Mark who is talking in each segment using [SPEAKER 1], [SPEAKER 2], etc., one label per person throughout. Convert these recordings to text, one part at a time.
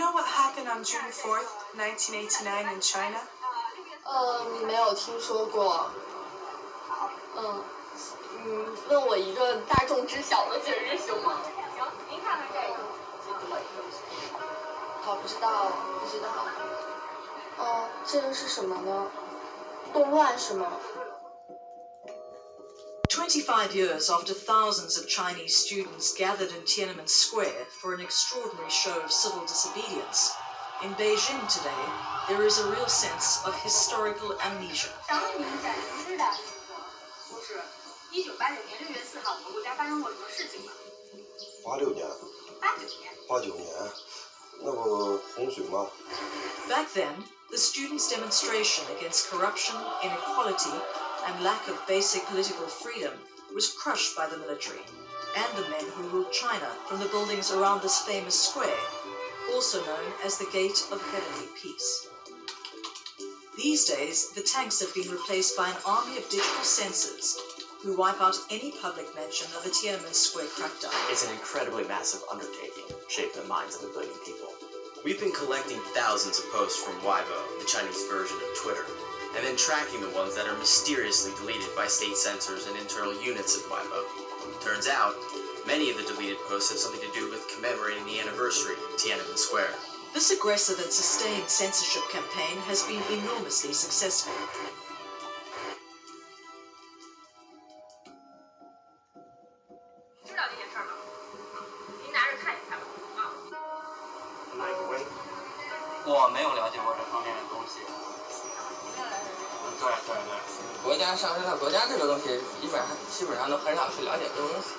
[SPEAKER 1] know what happened on June 4th, 1989 in China?
[SPEAKER 2] 没有听说过。问我一个大众知晓的节日行吗？行，您看看这个。不知道。这个是什么呢？动乱是吗
[SPEAKER 3] 25 years after thousands of Chinese students gathered in Tiananmen Square for an extraordinary show of civil disobedience, in Beijing today, there is a real sense of historical amnesia.
[SPEAKER 4] 想问您暂时的就是1989年6月4号，我们国家发生过什么事情吗
[SPEAKER 5] ？86年。89年，那不洪水吗？
[SPEAKER 3] Back then, the students' demonstration against corruption, inequality, and lack of basic political freedom was crushed by the military and the men who ruled China from the buildings around this famous square, also known as the Gate of Heavenly Peace. These days, the tanks have been replaced by an army of digital censors who wipe out any public mention of the Tiananmen Square crackdown.
[SPEAKER 6] It's an incredibly massive undertaking, shaping the minds of a billion people.
[SPEAKER 7] We've been collecting thousands of posts from Weibo, the Chinese version of Twitter, and then tracking the ones that are mysteriously deleted by state censors and internal units of Weibo. Turns out, many of the deleted posts have something to do with commemorating the anniversary of Tiananmen Square.
[SPEAKER 3] This aggressive and sustained censorship campaign has been enormously successful.
[SPEAKER 4] 知道这件事吗？您拿着看一看吧。
[SPEAKER 5] 哪个问？
[SPEAKER 8] 我没有了解过这方面的东西。对。国家上升到国家这个东西，基本上都很少去了解这个东西。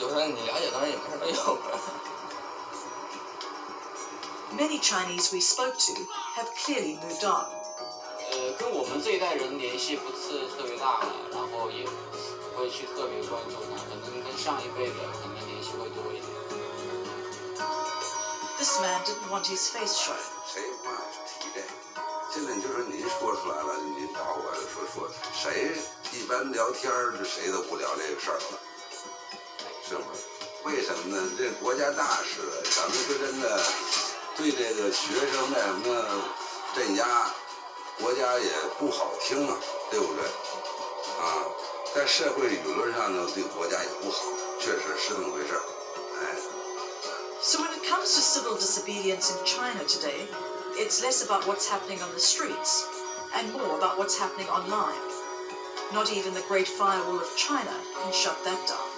[SPEAKER 8] 有时候你了解东西也没什么用。
[SPEAKER 3] Many Chinese we spoke to have clearly moved on.
[SPEAKER 8] 跟我们这一代人联系不是特别大了，然后也不会去特别关注它，可能跟上一辈的可能联系会多一点。
[SPEAKER 3] This man didn't want his face shown.
[SPEAKER 9] 谁不爱提这个？现在你就说您说出来了，您找我说，谁一般聊天这谁都不聊这个事儿了，是吗？为什么呢？这国家大事，咱们说真的，对这个学生的什么镇压，国家也不好听啊，对不对？在社会舆论上呢，对国家也不好，确实是这么回事儿，So
[SPEAKER 3] when it comes to civil disobedience in China today, it's less about what's happening on the streets and more about what's happening online. Not even the Great Firewall of China can shut that down.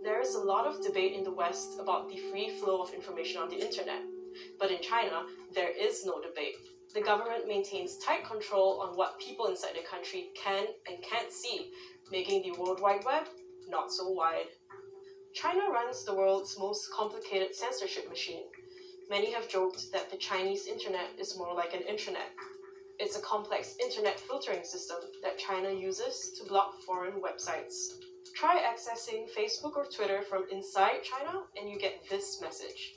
[SPEAKER 10] There is a lot of debate in the West about the free flow of information on the internet. But in China, there is no debate. The government maintains tight control on what people inside the country can and can't see, making the World Wide Web not so wide. China runs the world's most complicated censorship machine. Many have joked that the Chinese internet is more like an intranet. It's a complex internet filtering system that China uses to block foreign websites. Try accessing Facebook or Twitter from inside China and you get this message.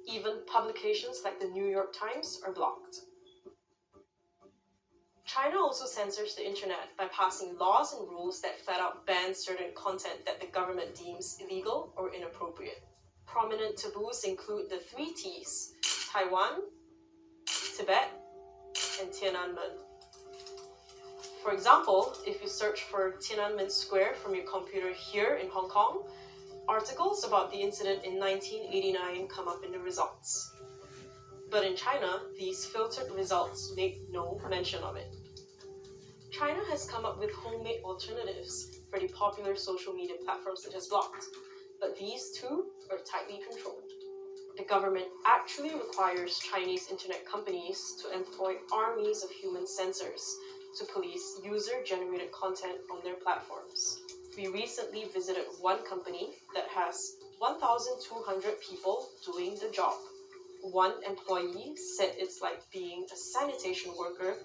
[SPEAKER 10] Even publications like the New York Times are blocked. China also censors the internet by passing laws and rules that flat out ban certain content that the government deems illegal or inappropriate. Prominent taboos include the 3 T's: Taiwan, Tibet, and Tiananmen. For example, if you search for Tiananmen Square from your computer here in Hong Kong, articles about the incident in 1989 come up in the results. But in China, these filtered results make no mention of it. China has come up with homemade alternatives for the popular social media platforms it has blocked, but these too are tightly controlled. The government actually requires Chinese internet companies to employ armies of human censors to police user-generated content on their platforms. We recently visited one company that has 1,200 people doing the job. One employee said it's like being a sanitation worker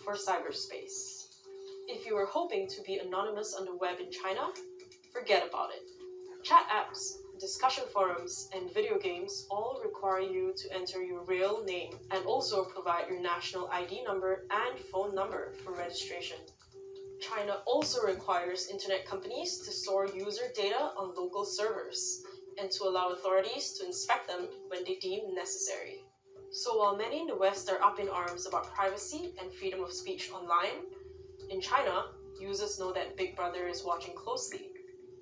[SPEAKER 10] for cyberspace. If you were hoping to be anonymous on the web in China, forget about it. Chat apps, discussion forums, and video games all require you to enter your real name and also provide your national ID number and phone number for registration. China also requires internet companies to store user data on local servers and to allow authorities to inspect them when they deem necessary. So while many in the West are up in arms about privacy and freedom of speech online, in China, users know that Big Brother is watching closely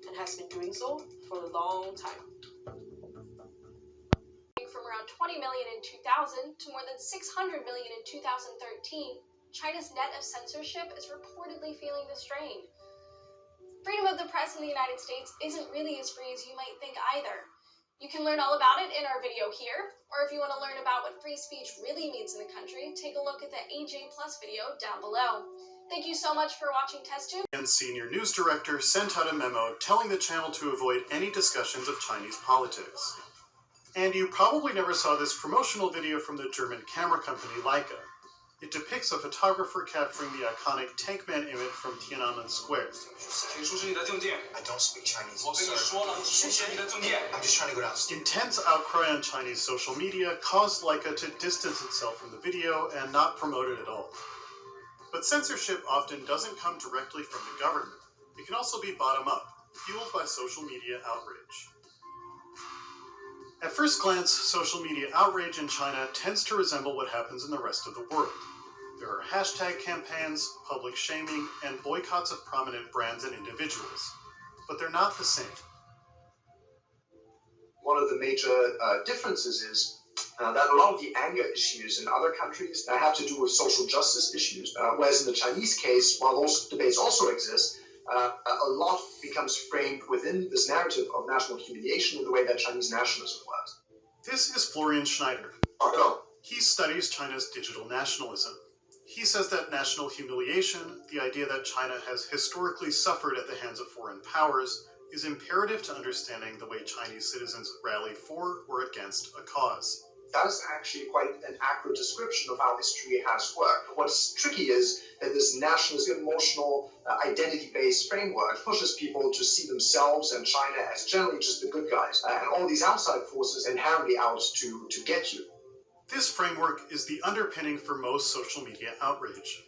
[SPEAKER 10] and has been doing so for a long time.
[SPEAKER 2] From around 20 million in 2000 to more than 600 million in 2013, China's net of censorship is reportedly feeling the strain. Freedom of the press in the United States isn't really as free as you might think either. You can learn all about it in our video here, or if you want to learn about what free speech really means in the country, take a look at the AJ Plus video down below. Thank you so much for watching TestTube.
[SPEAKER 11] And senior news director sent out a memo telling the channel to avoid any discussions of Chinese politics. And you probably never saw this promotional video from the German camera company Leica. It depicts a photographer capturing the iconic Tankman image from Tiananmen Square.
[SPEAKER 12] I don't speak Chinese. I'm just trying to go downstairs.
[SPEAKER 11] Intense outcry on Chinese social media caused Leica to distance itself from the video and not promote it at all. But censorship often doesn't come directly from the government. It can also be bottom-up, fueled by social media outrage. At first glance, social media outrage in China tends to resemble what happens in the rest of the world. There are hashtag campaigns, public shaming, and boycotts of prominent brands and individuals. But they're not the same.
[SPEAKER 12] One of the major differences is that a lot of the anger issues in other countries have to do with social justice issues, whereas in the Chinese case, while those debates also exist, a lot becomes framed within this narrative of national humiliation in the way that Chinese nationalism works.
[SPEAKER 11] This is Florian Schneider.
[SPEAKER 12] Oh,
[SPEAKER 11] He studies China's digital nationalism. He says that national humiliation, the idea that China has historically suffered at the hands of foreign powers, is imperative to understanding the way Chinese citizens rally for or against a cause.
[SPEAKER 12] That's actually quite an accurate description of how history has worked. What's tricky is that this nationalist, emotional, identity-based framework pushes people to see themselves and China as generally just the good guys, and all these outside forces inherently out to get you.
[SPEAKER 11] This framework is the underpinning for most social media outrage.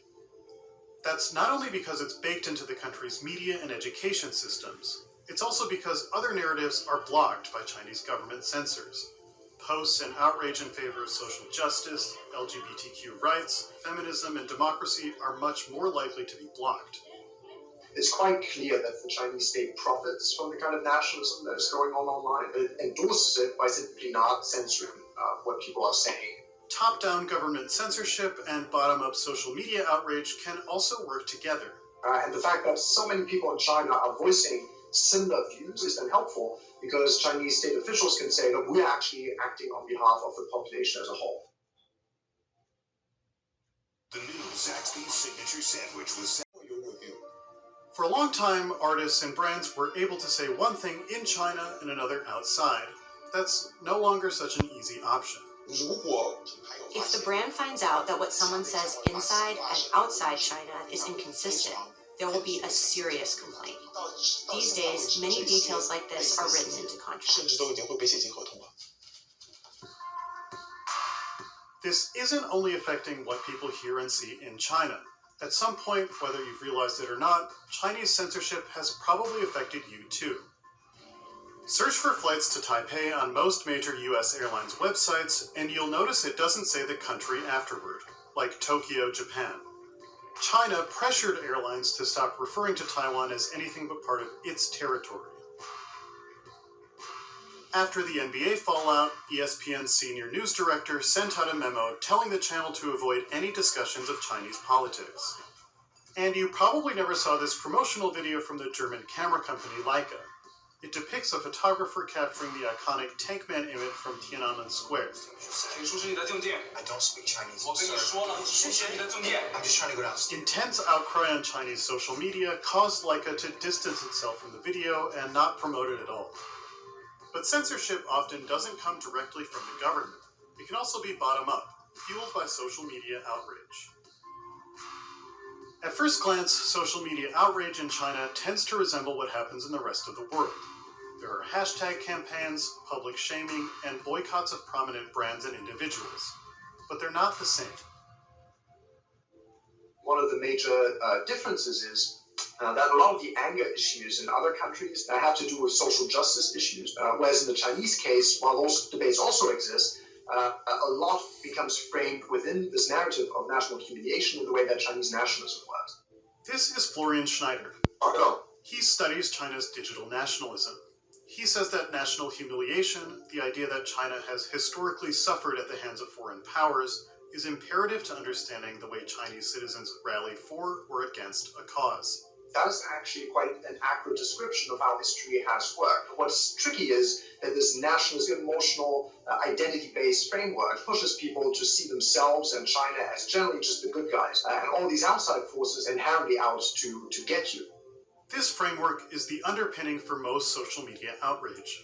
[SPEAKER 11] That's not only because it's baked into the country's media and education systems, it's also because other narratives are blocked by Chinese government censors. Posts and outrage in favor of social justice, LGBTQ rights, feminism, and democracy are much more likely to be blocked.
[SPEAKER 12] It's quite clear that the Chinese state profits from the kind of nationalism that is going on online. It endorses it by simply not censoring what people are saying.
[SPEAKER 11] Top-down government censorship and bottom-up social media outrage can also work together.
[SPEAKER 12] And the fact that so many people in China are voicing similar views is then helpful because Chinese state officials can say that we're actually acting on behalf of the population as a whole.
[SPEAKER 13] The new Zaxby's signature sandwich was your review.
[SPEAKER 11] For a long time, artists and brands were able to say one thing in China and another outside. That's no longer such an easy option.
[SPEAKER 14] If the brand finds out that what someone says inside and outside China is inconsistent, there will be a serious complaint. These days, many details like this are written into contracts.
[SPEAKER 11] This isn't only affecting what people hear and see in China. At some point, whether you've realized it or not, Chinese censorship has probably affected you too. Search for flights to Taipei on most major US airlines websites, and you'll notice it doesn't say the country afterward, like Tokyo, Japan. China pressured airlines to stop referring to Taiwan as anything but part of its territory. After the NBA fallout, ESPN's senior news director sent out a memo telling the channel to avoid any discussions of Chinese politics. And you probably never saw this promotional video from the German camera company Leica. It depicts a photographer capturing the iconic Tankman image from Tiananmen Square.
[SPEAKER 12] I don't speak Chinese. I'm just trying to go downstairs.
[SPEAKER 11] Intense outcry on Chinese social media caused Leica to distance itself from the video and not promote it at all. But censorship often doesn't come directly from the government. It can also be bottom-up, fueled by social media outrage. At first glance, social media outrage in China tends to resemble what happens in the rest of the world. There are hashtag campaigns, public shaming, and boycotts of prominent brands and individuals. But they're not the same.
[SPEAKER 12] One of the major differences is that a lot of the anger issues in other countries have to do with social justice issues, whereas in the Chinese case, while those debates also exist, a lot becomes framed within this narrative of national humiliation in the way that Chinese nationalism works.
[SPEAKER 11] This is Florian Schneider.
[SPEAKER 12] Hello.
[SPEAKER 11] He studies China's digital nationalism. He says that national humiliation, the idea that China has historically suffered at the hands of foreign powers, is imperative to understanding the way Chinese citizens rally for or against a cause.
[SPEAKER 12] That's actually quite an accurate description of how history has worked. What's tricky is that this nationalist, emotional, identity-based framework pushes people to see themselves and China as generally just the good guys, and all these outside forces inherently out to get you.
[SPEAKER 11] This framework is the underpinning for most social media outrage.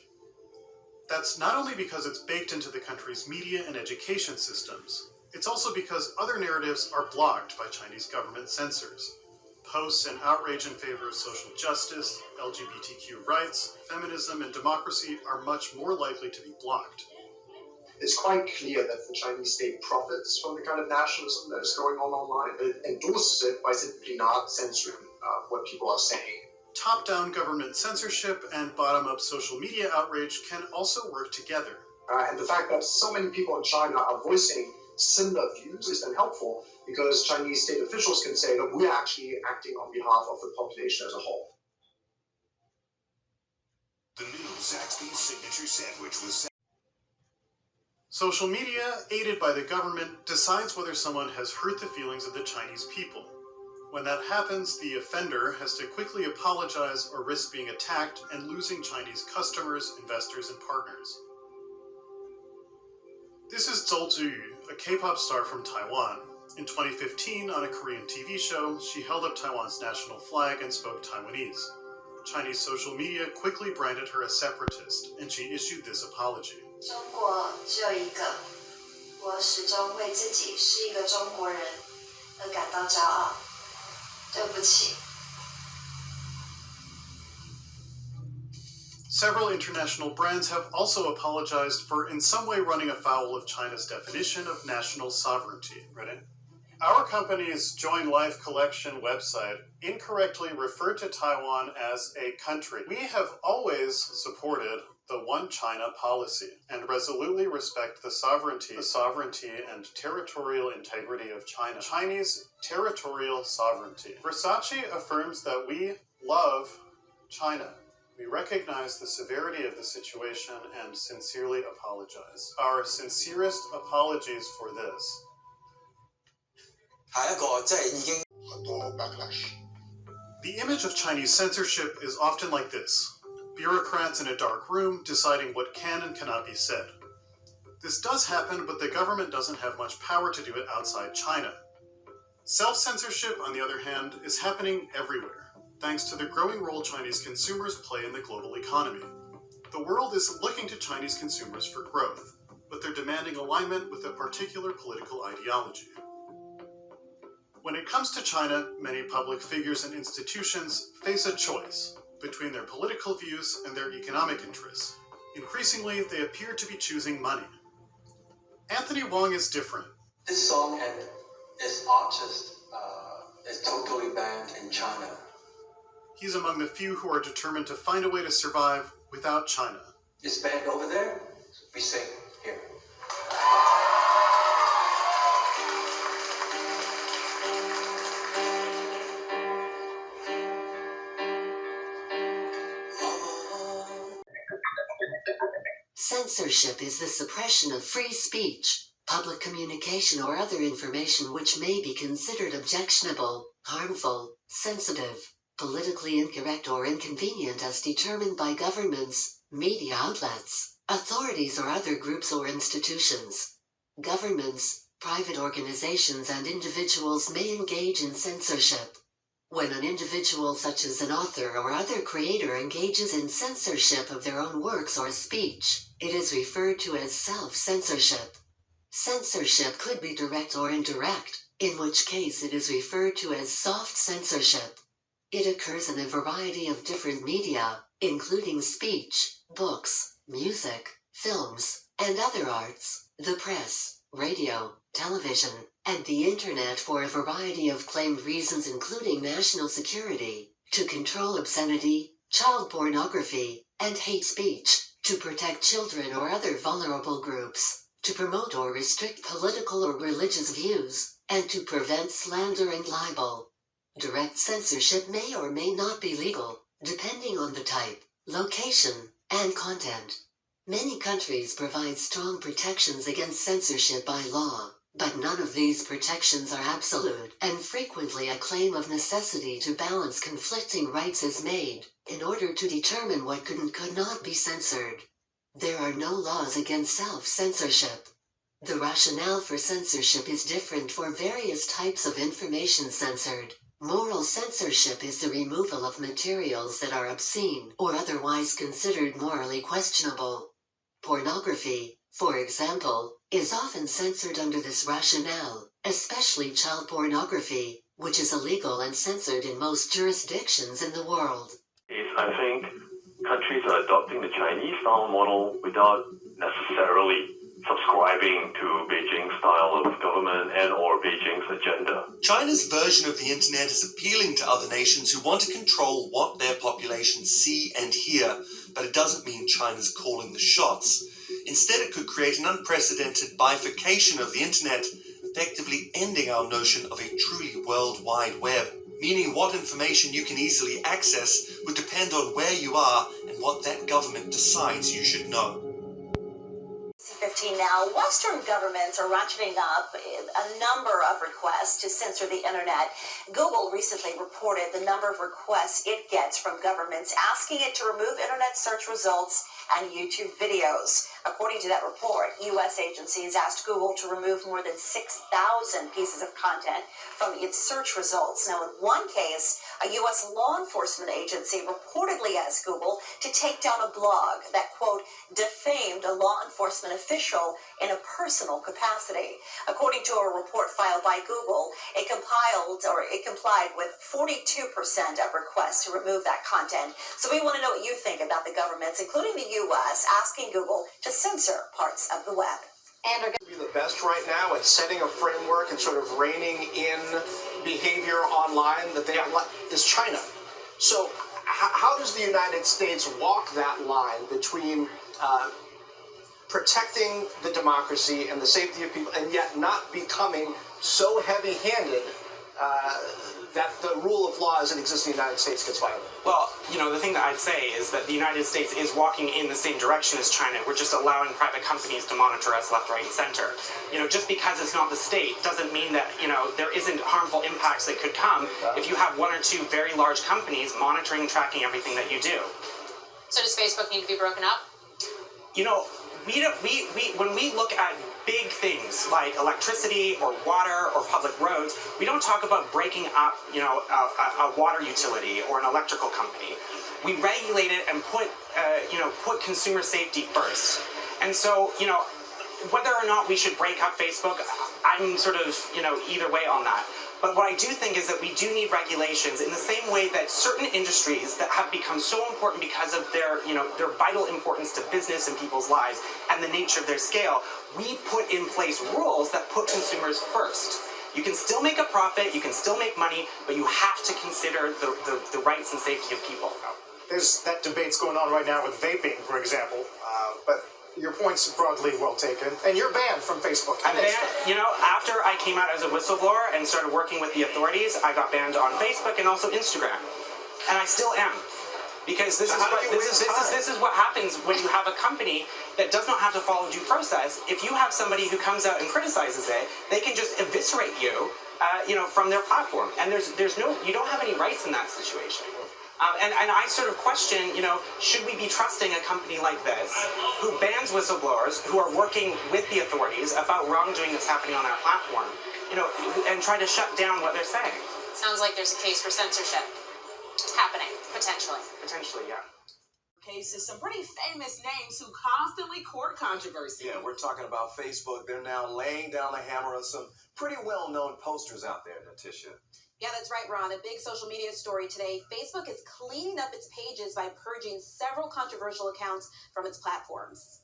[SPEAKER 11] That's not only because it's baked into the country's media and education systems, it's also because other narratives are blocked by Chinese government censors. Posts and outrage in favor of social justice, LGBTQ rights, feminism, and democracy are much more likely to be blocked.
[SPEAKER 12] It's quite clear that the Chinese state profits from the kind of nationalism that is going on online. It endorses it by simply not censoring what people are saying.
[SPEAKER 11] Top-down government censorship and bottom-up social media outrage can also work together.
[SPEAKER 12] And the fact that so many people in China are voicing similar views is then helpful because Chinese state officials can say that we're actually acting on behalf of the population as a whole.
[SPEAKER 13] The new Zaxby's signature sandwich was
[SPEAKER 11] Social media, aided by the government, decides whether someone has hurt the feelings of the Chinese people. When that happens, the offender has to quickly apologize or risk being attacked and losing Chinese customers, investors, and partners. This is Zhou Ziyu, a K-pop star from Taiwan. In 2015, on a Korean TV show, she held up Taiwan's national flag and spoke Taiwanese. Chinese social media quickly branded her a separatist, and she issued this apology.
[SPEAKER 15] 中国只有一个，我始终为自己是一个中国人而感到骄傲。对不起。
[SPEAKER 11] Several international brands have also apologized for in some way running afoul of China's definition of national sovereignty. Ready? Our company's Join Life collection website incorrectly referred to Taiwan as a country. We have always supported the One China policy and resolutely respect the sovereignty and territorial integrity of China. Chinese territorial sovereignty. Versace affirms that we love China. We recognize the severity of the situation and sincerely apologize. Our sincerest apologies for this. The image of Chinese censorship is often like this. Bureaucrats in a dark room deciding what can and cannot be said. This does happen, but the government doesn't have much power to do it outside China. Self-censorship, on the other hand, is happening everywhere, thanks to the growing role Chinese consumers play in the global economy. The world is looking to Chinese consumers for growth, but they're demanding alignment with a particular political ideology. When it comes to China, many public figures and institutions face a choice between their political views and their economic interests. Increasingly, they appear to be choosing money. Anthony Wong is different.
[SPEAKER 16] This song and its artist is totally banned in China.
[SPEAKER 11] He's among the few who are determined to find a way to survive without China.
[SPEAKER 16] It's banned over there, we sing here.
[SPEAKER 17] Censorship is the suppression of free speech, public communication or other information which may be considered objectionable, harmful, sensitive, politically incorrect or inconvenient as determined by governments, media outlets, authorities or other groups or institutions. Governments, private organizations and individuals may engage in censorship. When an individual such as an author or other creator engages in censorship of their own works or speech, it is referred to as self-censorship. Censorship could be direct or indirect, in which case it is referred to as soft censorship. It occurs in a variety of different media, including speech, books, music, films, and other arts, the press, radio, television, and the internet for a variety of claimed reasons including national security, to control obscenity, child pornography, and hate speech, to protect children or other vulnerable groups, to promote or restrict political or religious views, and to prevent slander and libel. Direct censorship may or may not be legal, depending on the type, location, and content. Many countries provide strong protections against censorship by law, but none of these protections are absolute, and frequently a claim of necessity to balance conflicting rights is made, in order to determine what could and could not be censored. There are no laws against self-censorship. The rationale for censorship is different for various types of information censored. Moral censorship is the removal of materials that are obscene or otherwise considered morally questionable. Pornography, for example, is often censored under this rationale, especially child pornography, which is illegal and censored in most jurisdictions in the world.
[SPEAKER 18] I think countries are adopting the Chinese style model without necessarily subscribing to Beijing's style of government and or Beijing's agenda.
[SPEAKER 19] China's version of the internet is appealing to other nations who want to control what their populations see and hear, but it doesn't mean China's calling the shots. Instead, it could create an unprecedented bifurcation of the internet, effectively ending our notion of a truly worldwide web, meaning what information you can easily access would depend on where you are and what that government decides you should know.
[SPEAKER 20] 15 now, Western governments are ratcheting up a number of requests to censor the internet. Google recently reported the number of requests it gets from governments asking it to remove internet search results and YouTube videos. According to that report, U.S. agencies asked Google to remove more than 6,000 pieces of content from its search results. Now, in one case, a U.S. law enforcement agency reportedly asked Google to take down a blog that, quote, defamed a law enforcement official in a personal capacity. According to a report filed by Google, it complied with 42% of requests to remove that content. So we want to know what you think about the governments, including the U.S., asking Google to censor parts of the web. And are
[SPEAKER 21] be the best right now at setting a framework and sort of reining in behavior online that they is China. So how does the United States walk that line between protecting the democracy and the safety of people, and yet not becoming so heavy-handed that the rule of law as it exists in the United States gets violated?
[SPEAKER 22] Well, the thing that I'd say is that the United States is walking in the same direction as China. We're just allowing private companies to monitor us left, right, and center. Just because it's not the state doesn't mean that, there isn't harmful impacts that could come if you have one or two very large companies monitoring and tracking everything that you do.
[SPEAKER 23] So does Facebook need to be broken up?
[SPEAKER 22] When we look at big things like electricity or water or public roads, we don't talk about breaking up, a water utility or an electrical company. We regulate it and put consumer safety first. And so, whether or not we should break up Facebook, I'm sort of, either way on that. But what I do think is that we do need regulations in the same way that certain industries that have become so important because of their vital importance to business and people's lives and the nature of their scale, we put in place rules that put consumers first. You can still make a profit, you can still make money, but you have to consider the rights and safety of people.
[SPEAKER 21] There's that debate's going on right now with vaping, for example, but your point's broadly well taken, and you're banned from Facebook.
[SPEAKER 22] I'm banned. After I came out as a whistleblower and started working with the authorities, I got banned on Facebook and also Instagram, and I still am, because this is what happens when you have a company that does not have to follow due process. If you have somebody who comes out and criticizes it, they can just eviscerate you, from their platform, and you don't have any rights in that situation. And I sort of question, should we be trusting a company like this who bans whistleblowers who are working with the authorities about wrongdoing that's happening on our platform, and try to shut down what they're saying?
[SPEAKER 23] Sounds like there's a case for censorship happening, potentially.
[SPEAKER 22] Potentially, yeah.
[SPEAKER 24] Cases, some pretty famous names who constantly court controversy.
[SPEAKER 25] Yeah, we're talking about Facebook. They're now laying down the hammer on some pretty well-known posters out there, Natisha.
[SPEAKER 1] Yeah, that's right, Ron. A big social media story today. Facebook is cleaning up its pages by purging several controversial accounts from its platforms.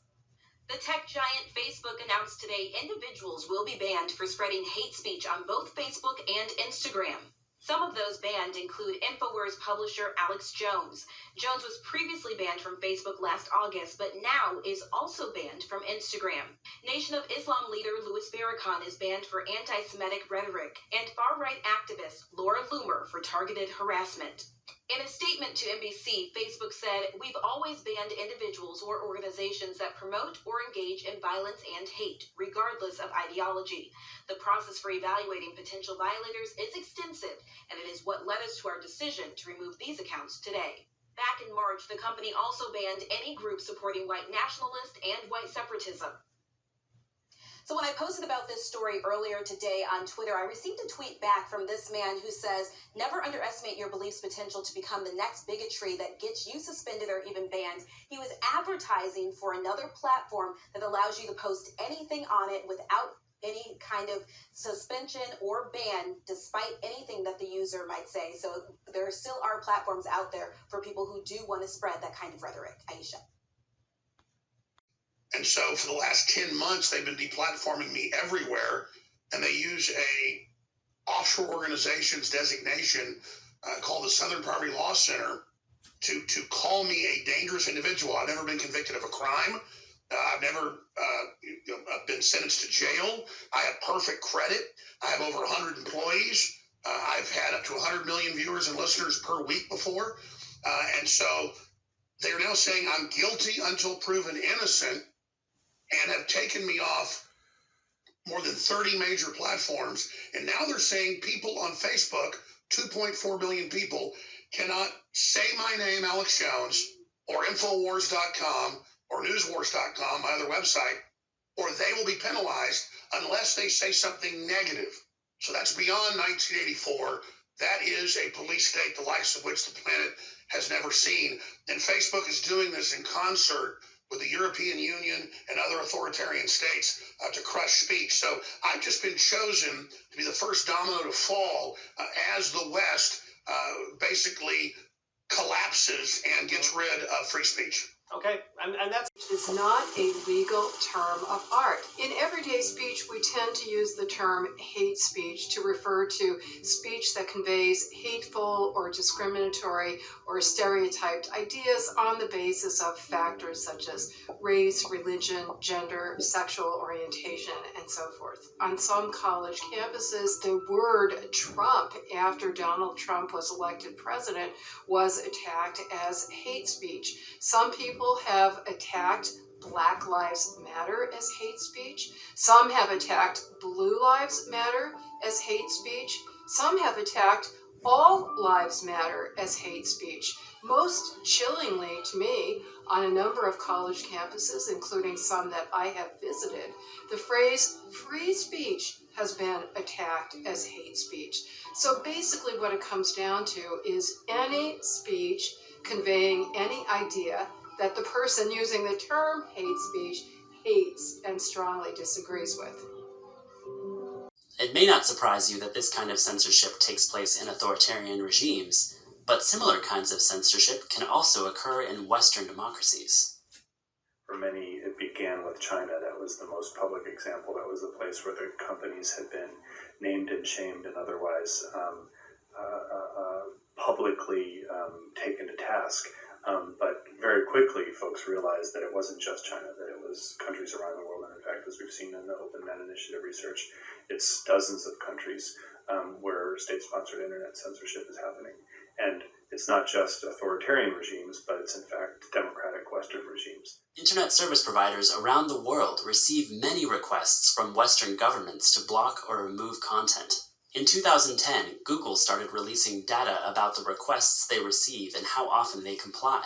[SPEAKER 1] The tech giant Facebook announced today individuals will be banned for spreading hate speech on both Facebook and Instagram. Some of those banned include InfoWars publisher Alex Jones. Jones was previously banned from Facebook last August, but now is also banned from Instagram. Nation of Islam leader Louis Farrakhan is banned for anti-Semitic rhetoric, and far-right activist Laura Loomer for targeted harassment. In a statement to NBC, Facebook said, "We've always banned individuals or organizations that promote or engage in violence and hate, regardless of ideology. The process for evaluating potential violators is extensive, and it is what led us to our decision to remove these accounts today." Back in March, the company also banned any group supporting white nationalist and white separatism. So when I posted about this story earlier today on Twitter, I received a tweet back from this man who says, "Never underestimate your belief's potential to become the next bigotry that gets you suspended or even banned." He was advertising for another platform that allows you to post anything on it without any kind of suspension or ban, despite anything that the user might say. So there still are platforms out there for people who do want to spread that kind of rhetoric. Aisha.
[SPEAKER 4] And so for the last 10 months, they've been deplatforming me everywhere, and they use a offshore organization's designation called the Southern Poverty Law Center to call me a dangerous individual. I've never been convicted of a crime. I've never been sentenced to jail. I have perfect credit. I have over 100 employees. I've had up to 100 million viewers and listeners per week before. And so they're now saying I'm guilty until proven innocent, and have taken me off more than 30 major platforms. And now they're saying people on Facebook, 2.4 billion people, cannot say my name, Alex Jones, or Infowars.com, or Newswars.com, my other website, or they will be penalized unless they say something negative. So that's beyond 1984. That is a police state the likes of which the planet has never seen. And Facebook is doing this in concert with the European Union and other authoritarian states to crush speech. So I've just been chosen to be the first domino to fall as the West basically collapses and gets rid of free speech.
[SPEAKER 6] Okay, and that's is not a legal term of art. In everyday speech, we tend to use the term hate speech to refer to speech that conveys hateful or discriminatory or stereotyped ideas on the basis of factors such as race, religion, gender, sexual orientation, and so forth. On some college campuses, the word Trump, after Donald Trump was elected president, was attacked as hate speech. Some people have attacked Black Lives Matter as hate speech. Some have attacked Blue Lives Matter as hate speech. Some have attacked All Lives Matter as hate speech. Most chillingly to me, on a number of college campuses, including some that I have visited, the phrase free speech has been attacked as hate speech. So basically what it comes down to is any speech conveying any idea that the person using the term hate speech hates and strongly disagrees with.
[SPEAKER 7] It may not surprise you that this kind of censorship takes place in authoritarian regimes, but similar kinds of censorship can also occur in Western democracies.
[SPEAKER 25] For many, it began with China. That was the most public example. That was the place where the companies had been named and shamed and otherwise publicly taken to task. But very quickly, folks realized that it wasn't just China, that it was countries around the world. And in fact, as we've seen in the Open Net Initiative research, it's dozens of countries where state-sponsored internet censorship is happening. And it's not just authoritarian regimes, but it's in fact democratic Western regimes.
[SPEAKER 7] Internet service providers around the world receive many requests from Western governments to block or remove content. In 2010, Google started releasing data about the requests they receive and how often they comply.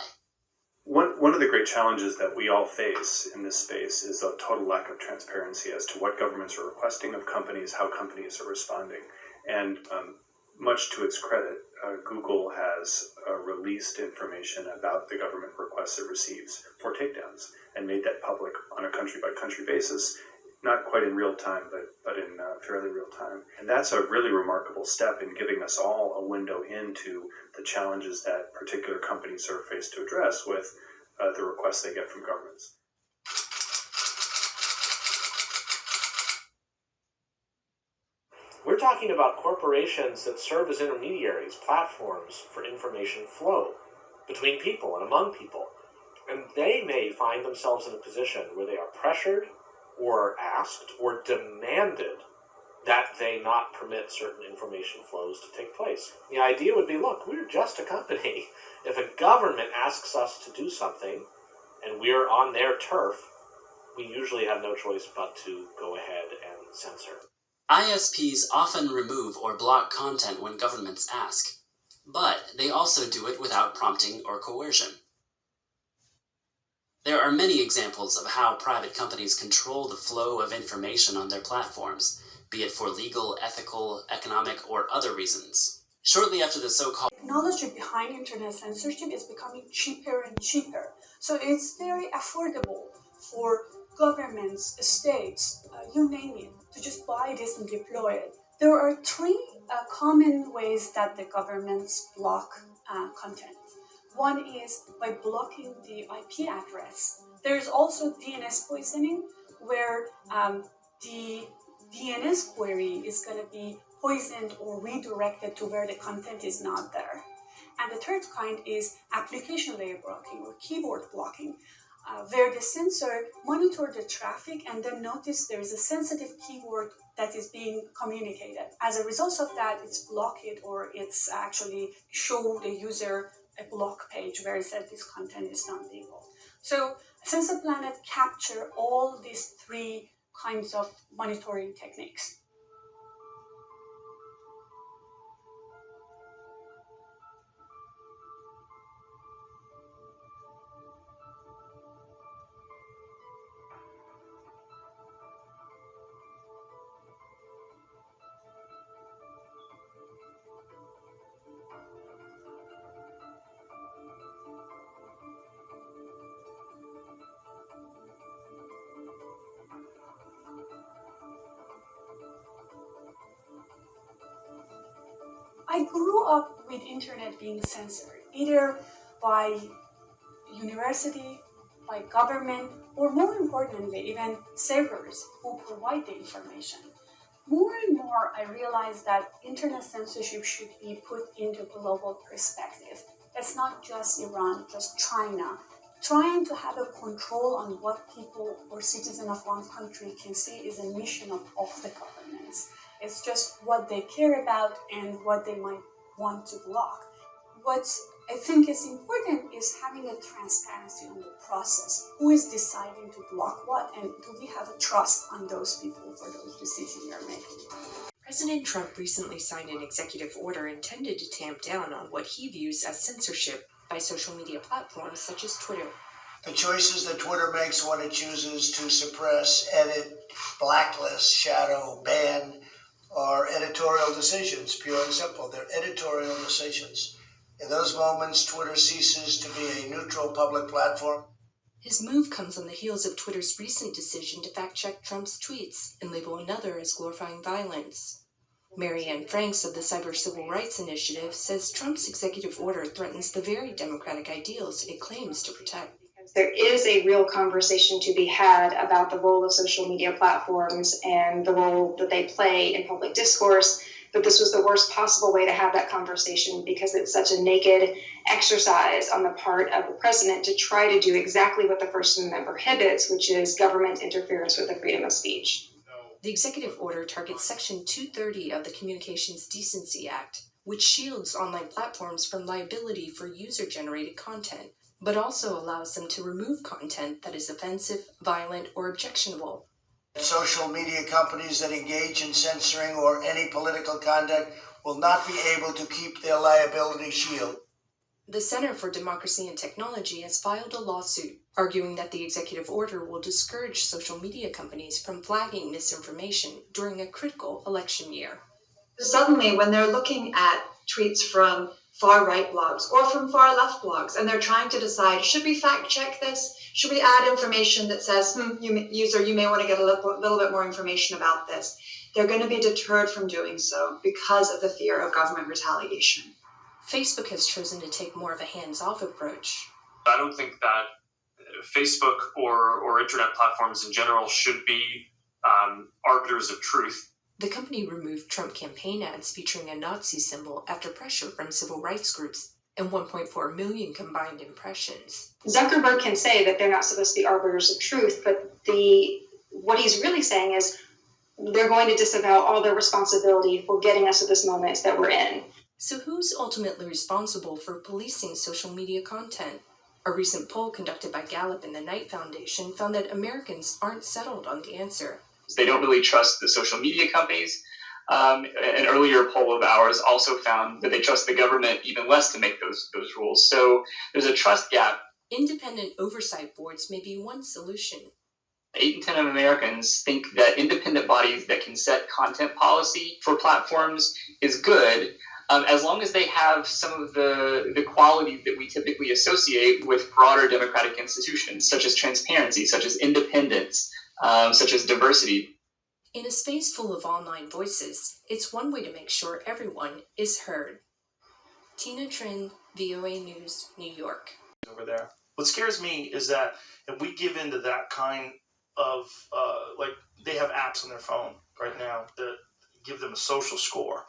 [SPEAKER 25] One of the great challenges that we all face in this space is a total lack of transparency as to what governments are requesting of companies, how companies are responding. And much to its credit, Google has released information about the government requests it receives for takedowns and made that public on a country-by-country basis not quite in real time, but in fairly real time. And that's a really remarkable step in giving us all a window into the challenges that particular companies are faced to address with the requests they get from governments.
[SPEAKER 3] We're talking about corporations that serve as intermediaries, platforms for information flow between people and among people. And they may find themselves in a position where they are pressured or asked or demanded that they not permit certain information flows to take place. The idea would be, look, we're just a company. If a government asks us to do something and we're on their turf, we usually have no choice but to go ahead and censor.
[SPEAKER 7] ISPs often remove or block content when governments ask, but they also do it without prompting or coercion. There are many examples of how private companies control the flow of information on their platforms, be it for legal, ethical, economic, or other reasons. Shortly after the so-called
[SPEAKER 5] technology behind internet censorship is becoming cheaper and cheaper, so it's very affordable for governments, states, you name it, to just buy this and deploy it. There are three common ways that the governments block content. One is by blocking the IP address. There's also DNS poisoning, where the DNS query is going to be poisoned or redirected to where the content is not there. And the third kind is application layer blocking or keyboard blocking, where the censor monitor the traffic and then notice there is a sensitive keyword that is being communicated. As a result of that, it's blocked or it's actually show the user a block page where it says this content is not legal. So Censor Planet capture all these three kinds of monitoring techniques. I grew up with internet being censored, either by university, by government, or more importantly, even servers who provide the information. More and more, I realize that internet censorship should be put into global perspective. It's not just Iran, just China. Trying to have a control on what people or citizens of one country can see is a mission of all the governments. It's just what they care about and what they might want to block. What I think is important is having a transparency on the process. Who is deciding to block what, and do we have a trust on those people for those decisions they're making?
[SPEAKER 8] President Trump recently signed an executive order intended to tamp down on what he views as censorship by social media platforms such as Twitter.
[SPEAKER 9] The choices that Twitter makes when it chooses to suppress, edit, blacklist, shadow, ban, are editorial decisions, pure and simple. They're editorial decisions. In those moments, Twitter ceases to be a neutral public platform.
[SPEAKER 8] His move comes on the heels of Twitter's recent decision to fact-check Trump's tweets and label another as glorifying violence. Marianne Franks of the Cyber Civil Rights Initiative says Trump's executive order threatens the very democratic ideals it claims to protect.
[SPEAKER 10] There is a real conversation to be had about the role of social media platforms and the role that they play in public discourse, but this was the worst possible way to have that conversation because it's such a naked exercise on the part of the president to try to do exactly what the First Amendment prohibits, which is government interference with the freedom of speech.
[SPEAKER 8] The executive order targets Section 230 of the Communications Decency Act, which shields online platforms from liability for user-generated content, but also allows them to remove content that is offensive, violent, or objectionable.
[SPEAKER 9] Social media companies that engage in censoring or any political conduct will not be able to keep their liability shield.
[SPEAKER 8] The Center for Democracy and Technology has filed a lawsuit arguing that the executive order will discourage social media companies from flagging misinformation during a critical election year.
[SPEAKER 26] Suddenly, when they're looking at tweets from
[SPEAKER 2] far-right blogs or from far-left blogs, and they're trying to decide, should we fact-check this? Should we add information that says, user, you may want to get a little bit more information about this? They're going to be deterred from doing so because of the fear of government retaliation.
[SPEAKER 8] Facebook has chosen to take more of a hands-off approach.
[SPEAKER 12] I don't think that Facebook or internet platforms in general should be arbiters of truth.
[SPEAKER 8] The company removed Trump campaign ads featuring a Nazi symbol after pressure from civil rights groups and 1.4 million combined impressions.
[SPEAKER 10] Zuckerberg can say that they're not supposed to be arbiters of truth, but what he's really saying is they're going to disavow all their responsibility for getting us to this moment that we're in.
[SPEAKER 8] So who's ultimately responsible for policing social media content? A recent poll conducted by Gallup and the Knight Foundation found that Americans aren't settled on the answer.
[SPEAKER 13] They don't really trust the social media companies. An earlier poll of ours also found that they trust the government even less to make those rules. So there's a trust gap.
[SPEAKER 8] Independent oversight boards may be one solution.
[SPEAKER 13] 8 in 10 of Americans think that independent bodies that can set content policy for platforms is good, as long as they have some of the qualities that we typically associate with broader democratic institutions, such as transparency, such as independence, such as diversity.
[SPEAKER 8] In a space full of online voices, it's one way to make sure everyone is heard. Tina Trin, VOA News, New York.
[SPEAKER 14] Over there. What scares me is that if we give into that kind of, they have apps on their phone right now that give them a social score.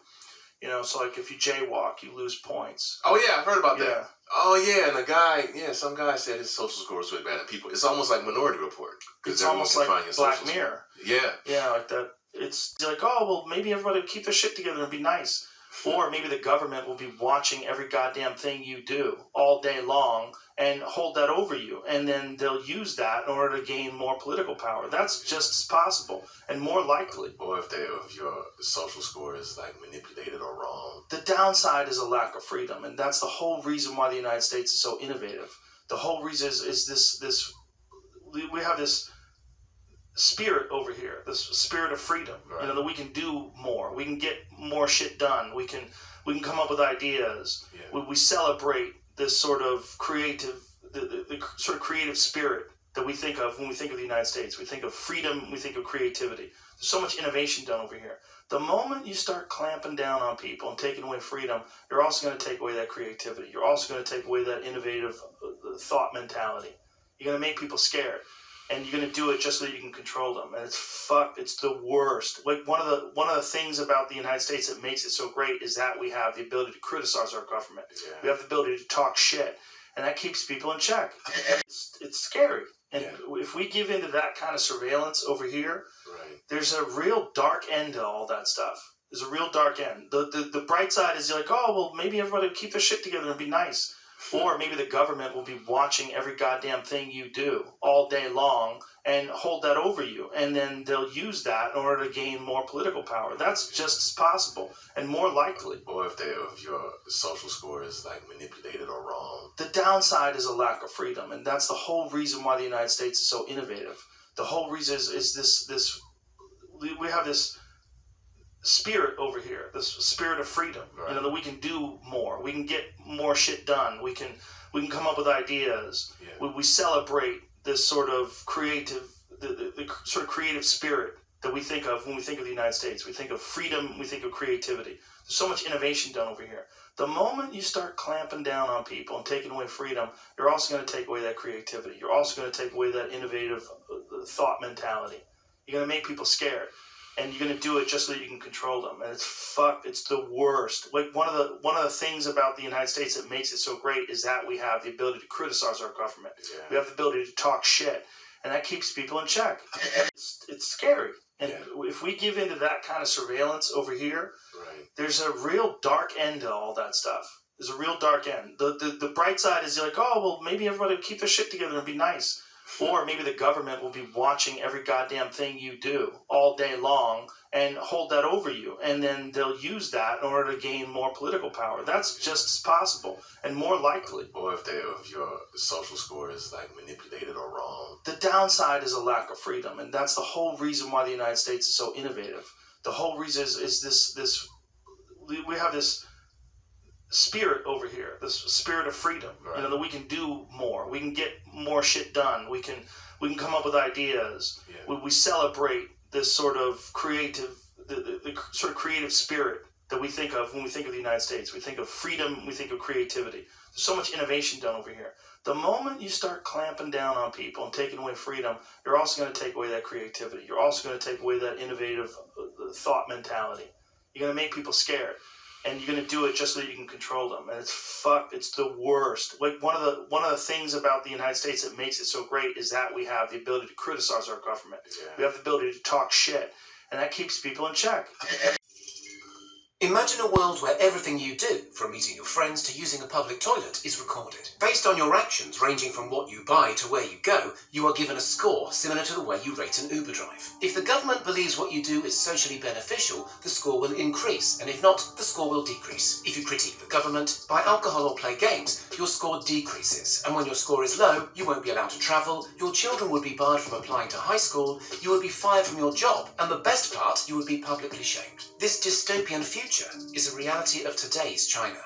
[SPEAKER 14] So like if you jaywalk, you lose points.
[SPEAKER 15] Oh yeah, I've heard about that.
[SPEAKER 14] Yeah.
[SPEAKER 15] Oh yeah, and some guy said his social score was really bad. And people, it's almost like Minority Report.
[SPEAKER 14] It's almost like Black Mirror.
[SPEAKER 15] Yeah.
[SPEAKER 14] Yeah, like that. It's like, oh, well, maybe everybody will keep their shit together and be nice. Or maybe the government will be watching every goddamn thing you do all day long and hold that over you. And then they'll use that in order to gain more political power. That's just as possible and more likely.
[SPEAKER 15] Or if your social score is like manipulated or wrong.
[SPEAKER 14] The downside is a lack of freedom. And that's the whole reason why the United States is so innovative. The whole reason is this we have this spirit over here, this spirit of freedom. Right. That we can do more. We can get more shit done. We can come up with ideas. Yeah. We celebrate this sort of creative, the sort of creative spirit that we think of when we think of the United States. We think of freedom. We think of creativity. There's so much innovation done over here. The moment you start clamping down on people and taking away freedom, you're also going to take away that creativity. You're also going to take away that innovative thought mentality. You're going to make people scared. And you're going to do it just so that you can control them. And it's the worst. Like one of the things about the United States that makes it so great is that we have the ability to criticize our government. Yeah. We have the ability to talk shit. And that keeps people in check. It's scary. And if we give into that kind of surveillance over here, there's a real dark end to all that stuff. There's a real dark end. The bright side is you're like, oh, well, maybe everybody will keep their shit together and be nice. Or maybe the government will be watching every goddamn thing you do all day long and hold that over you. And then they'll use that in order to gain more political power. That's just as possible and more likely.
[SPEAKER 15] Or if your social score is like manipulated or wrong.
[SPEAKER 14] The downside is a lack of freedom. And that's the whole reason why the United States is so innovative. The whole reason is this we have this spirit over here, this spirit of freedom. Right. That we can do more. We can get more shit done. We can come up with ideas. Yeah. We celebrate this sort of creative, the sort of creative spirit that we think of when we think of the United States. We think of freedom. We think of creativity. There's so much innovation done over here. The moment you start clamping down on people and taking away freedom, you're also going to take away that creativity. You're also going to take away that innovative thought mentality. You're going to make people scared. And you're going to do it just so that you can control them. And it's the worst. Like one of the things about the United States that makes it so great is that we have the ability to criticize our government. Yeah. We have the ability to talk shit. And that keeps people in check. It's scary. And if we give into that kind of surveillance over here, there's a real dark end to all that stuff. There's a real dark end. The bright side is you're like, oh, well, maybe everybody will keep their shit together and be nice. Or maybe the government will be watching every goddamn thing you do all day long and hold that over you. And then they'll use that in order to gain more political power. That's just as possible and more likely.
[SPEAKER 15] Or if your social score is like manipulated or wrong.
[SPEAKER 14] The downside is a lack of freedom. And that's the whole reason why the United States is so innovative. The whole reason is this we have this spirit over here, this spirit of freedom. Right. You know, that we can do more, we can get more shit done, we can come up with ideas. Yeah. We celebrate this sort of creative, the sort of creative spirit that we think of when we think of the United States. We think of freedom, we think of creativity. There's so much innovation done over here. The moment you start clamping down on people and taking away freedom, you're also going to take away that creativity. You're also going to take away that innovative thought mentality. You're going to make people scared, and you're going to do it just so that you can control them. And it's the worst. Like one of the things about the United States that makes it so great is that we have the ability to criticize our government. Yeah. We have the ability to talk shit, and that keeps people in check.
[SPEAKER 11] Imagine a world where everything you do, from meeting your friends to using a public toilet, is recorded. Based on your actions ranging from what you buy to where you go, you are given a score similar to the way you rate an Uber drive. If the government believes what you do is socially beneficial, the score will increase, and if not, the score will decrease. If you critique the government, buy alcohol or play games, your score decreases, and when your score is low, you won't be allowed to travel, your children would be barred from applying to high school, you would be fired from your job, and the best part, you would be publicly shamed. This dystopian future is a reality of today's China.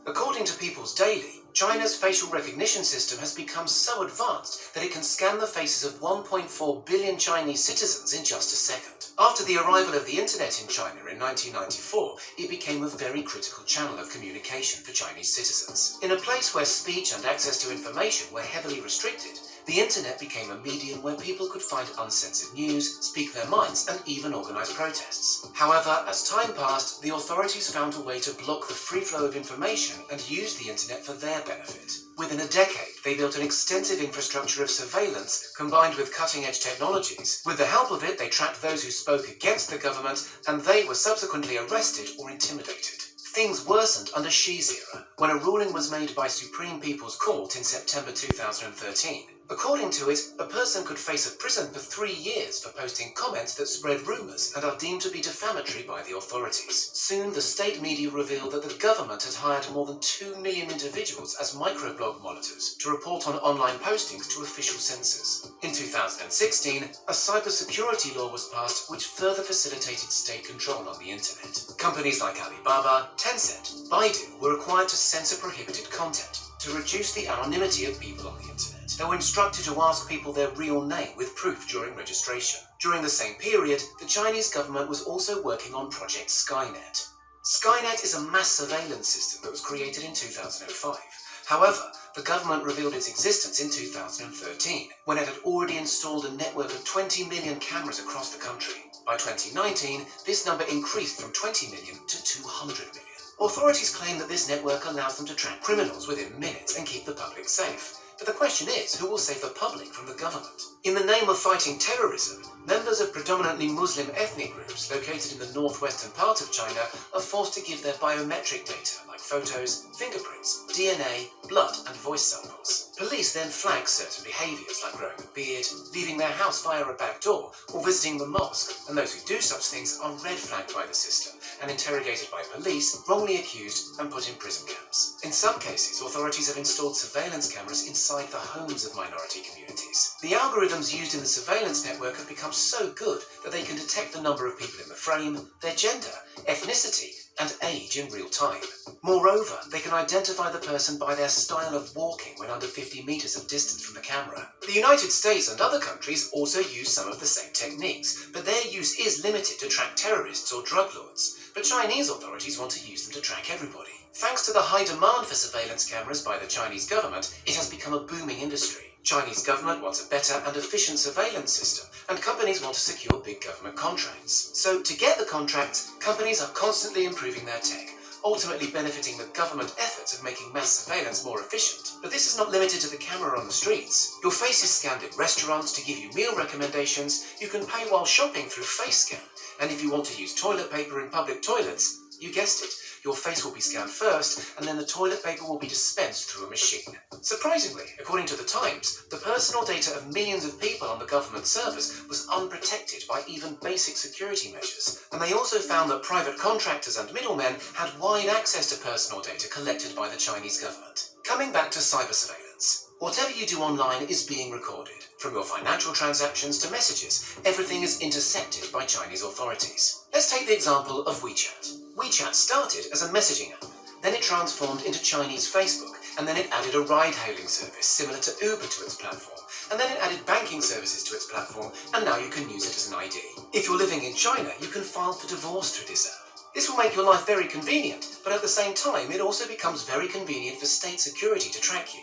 [SPEAKER 11] According to People's Daily, China's facial recognition system has become so advanced that it can scan the faces of 1.4 billion Chinese citizens in just a second. After the arrival of the internet in China in 1994, it became a very critical channel of communication for Chinese citizens. In a place where speech and access to information were heavily restricted, the internet became a medium where people could find uncensored news, speak their minds, and even organise protests. However, as time passed, the authorities found a way to block the free flow of information and use the internet for their benefit. Within a decade, they built an extensive infrastructure of surveillance combined with cutting-edge technologies. With the help of it, they tracked those who spoke against the government, and they were subsequently arrested or intimidated. Things worsened under Xi's era, when a ruling was made by Supreme People's Court in September 2013. According to it, a person could face a prison for 3 years for posting comments that spread rumours and are deemed to be defamatory by the authorities. Soon, the state media revealed that the government had hired more than 2 million individuals as microblog monitors to report on online postings to official censors. In 2016, a cybersecurity law was passed which further facilitated state control on the internet. Companies like Alibaba, Tencent, Baidu were required to censor prohibited content to reduce the anonymity of people on the internet. They were instructed to ask people their real name with proof during registration. During the same period, the Chinese government was also working on Project Skynet. Skynet is a mass surveillance system that was created in 2005. However, the government revealed its existence in 2013, when it had already installed a network of 20 million cameras across the country. By 2019, this number increased from 20 million to 200 million. Authorities claim that this network allows them to track criminals within minutes and keep the public safe. But the question is, who will save the public from the government? In the name of fighting terrorism, members of predominantly Muslim ethnic groups located in the northwestern part of China are forced to give their biometric data, like photos, fingerprints, DNA, blood, and voice samples. Police then flag certain behaviours like growing a beard, leaving their house via a back door, or visiting the mosque, and those who do such things are red flagged by the system and interrogated by police, wrongly accused, and put in prison camps. In some cases, authorities have installed surveillance cameras inside the homes of minority communities. The algorithms used in the surveillance network have become so good that they can detect the number of people in the frame, their gender, ethnicity, and age in real time. Moreover, they can identify the person by their style of walking when under 50 meters of distance from the camera. The United States and other countries also use some of the same techniques, but their use is limited to track terrorists or drug lords. But Chinese authorities want to use them to track everybody. Thanks to the high demand for surveillance cameras by the Chinese government, it has become a booming industry. Chinese government wants a better and efficient surveillance system, and companies want to secure big government contracts. So, to get the contracts, companies are constantly improving their tech, ultimately benefiting the government efforts of making mass surveillance more efficient. But this is not limited to the camera on the streets. Your face is scanned in restaurants to give you meal recommendations, you can pay while shopping through face scan, and if you want to use toilet paper in public toilets, you guessed it, your face will be scanned first, and then the toilet paper will be dispensed through a machine. Surprisingly, according to the Times, the personal data of millions of people on the government servers was unprotected by even basic security measures, and they also found that private contractors and middlemen had wide access to personal data collected by the Chinese government. Coming back to cyber surveillance. Whatever you do online is being recorded. From your financial transactions to messages, everything is intercepted by Chinese authorities. Let's take the example of WeChat. WeChat started as a messaging app, Then it transformed into Chinese Facebook, and then it added a ride-hailing service similar to Uber to its platform, and then it added banking services to its platform, and now you can use it as an ID. If you're living in China, you can file for divorce through this app. This will make your life very convenient, but at the same time, it also becomes very convenient for state security to track you.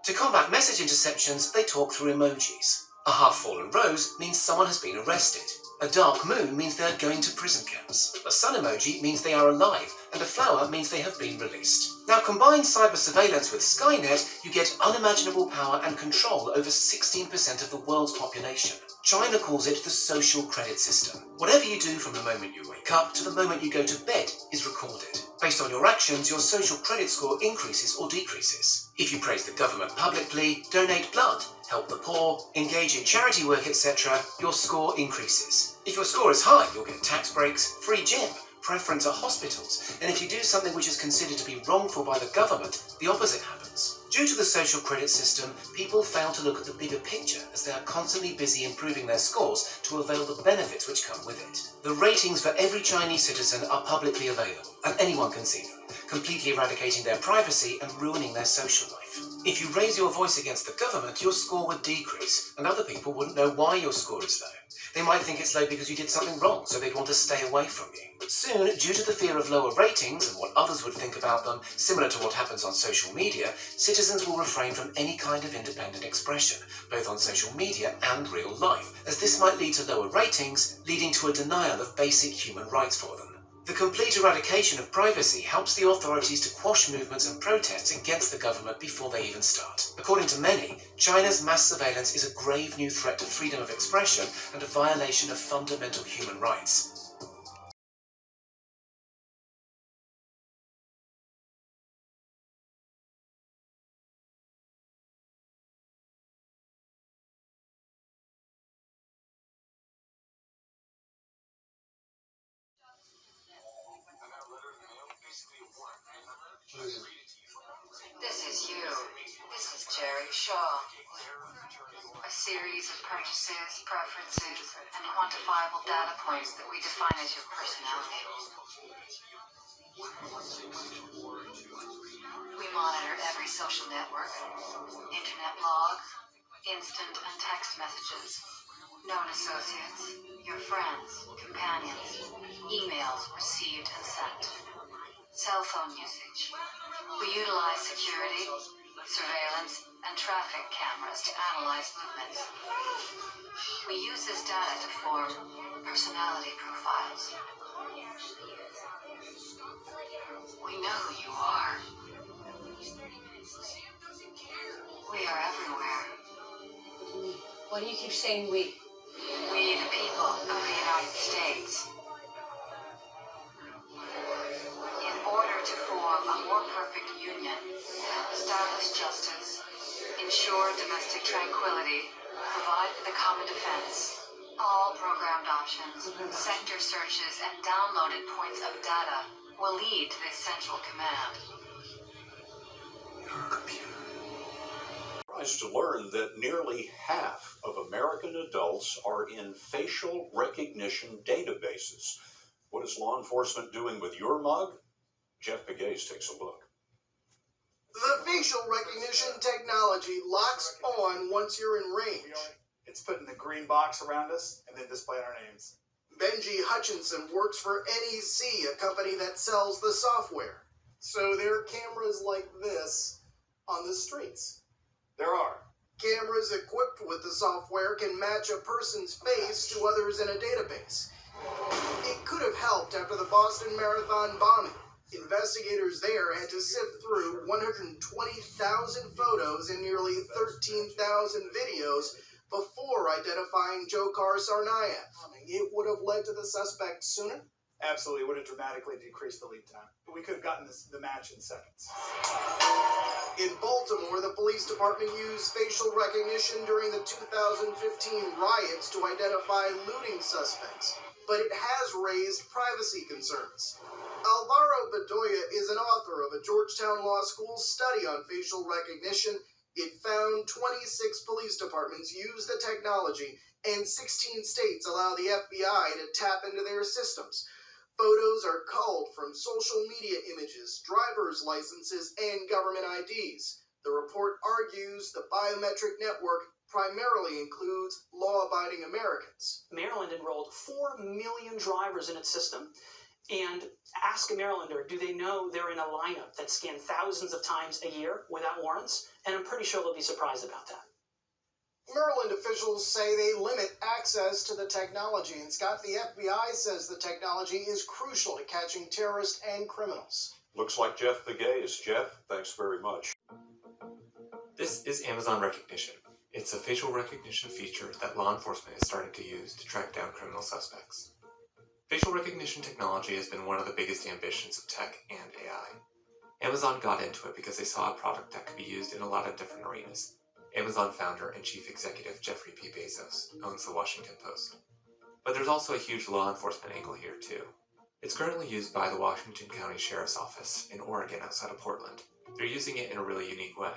[SPEAKER 11] To combat message interceptions, they talk through emojis. A half-fallen rose means someone has been arrested. A dark moon means they are going to prison camps. A sun emoji means they are alive, and a flower means they have been released. Now combine cyber surveillance with Skynet, you get unimaginable power and control over 16% of the world's population. China calls it the social credit system. Whatever you do from the moment you wake up to the moment you go to bed is recorded. Based on your actions, your social credit score increases or decreases. If you praise the government publicly, donate blood, help the poor, engage in charity work, etc., your score increases. If your score is high, you'll get tax breaks, free gym, preference at hospitals, and if you do something which is considered to be wrongful by the government, the opposite happens. Due to the social credit system, people fail to look at the bigger picture as they are constantly busy improving their scores to avail the benefits which come with it. The ratings for every Chinese citizen are publicly available, and anyone can see them, completely eradicating their privacy and ruining their social life. If you raise your voice against the government, your score would decrease, and other people wouldn't know why your score is low. They might think it's low because you did something wrong, so they'd want to stay away from you. Soon, due to the fear of lower ratings and what others would think about them, similar to what happens on social media, citizens will refrain from any kind of independent expression, both on social media and real life, as this might lead to lower ratings, leading to a denial of basic human rights for them. The complete eradication of privacy helps the authorities to quash movements and protests against the government before they even start. According to many, China's mass surveillance is a grave new threat to freedom of expression and a violation of fundamental human rights.
[SPEAKER 16] This is you. This is Jerry Shaw. A series of purchases, preferences, and quantifiable data points that we define as your personality. We monitor every social network, internet logs, instant and text messages, known associates, your friends, companions, emails received and sent, cell phone usage. We utilize security, surveillance, and traffic cameras to analyze movements. We use this data to form personality profiles. We know who you are. We are everywhere.
[SPEAKER 17] Why do you keep saying we?
[SPEAKER 16] We, the people of the United States. In order to form a more perfect union, establish justice, ensure domestic tranquility, provide for the common defense, all programmed options, sector searches, and downloaded points of data will lead to this central command.
[SPEAKER 18] Surprised to learn that nearly half of American adults are in facial recognition databases. What is law enforcement doing with your mug? Jeff Pegues takes a look.
[SPEAKER 19] The facial recognition technology locks on once you're in range.
[SPEAKER 20] It's putting the green box around us and then displaying our names.
[SPEAKER 19] Benji Hutchinson works for NEC, a company that sells the software. So there are cameras like this on the streets.
[SPEAKER 20] There are.
[SPEAKER 19] Cameras equipped with the software can match a person's face to others in a database. It could have helped after the Boston Marathon bombing. Investigators there had to sift through 120,000 photos and nearly 13,000 videos before identifying Dzhokhar Tsarnaev. It would have led to the suspect sooner.
[SPEAKER 20] Absolutely, would have dramatically decreased the lead time. But we could have gotten the match in seconds.
[SPEAKER 19] In Baltimore, the police department used facial recognition during the 2015 riots to identify looting suspects, but it has raised privacy concerns. Alvaro Bedoya is an author of a Georgetown Law School study on facial recognition. It found 26 police departments use the technology, and 16 states allow the FBI to tap into their systems. Photos are culled from social media images, driver's licenses, and government IDs. The report argues the biometric network primarily includes law-abiding Americans.
[SPEAKER 1] Maryland enrolled 4 million drivers in its system, and ask a Marylander, do they know they're in a lineup that scans thousands of times a year without warrants? And I'm pretty sure they'll be surprised about that.
[SPEAKER 19] Maryland officials say they limit access to the technology, and Scott, the FBI says the technology is crucial to catching terrorists and criminals.
[SPEAKER 18] Looks like Jeff Begay's. Jeff, thanks very much.
[SPEAKER 21] This is Amazon Recognition. It's a facial recognition feature that law enforcement is starting to use to track down criminal suspects. Facial recognition technology has been one of the biggest ambitions of tech and AI. Amazon got into it because they saw a product that could be used in a lot of different arenas. Amazon founder and chief executive Jeffrey P. Bezos owns the Washington Post. But there's also a huge law enforcement angle here too. It's currently used by the Washington County Sheriff's Office in Oregon outside of Portland. They're using it in a really unique way.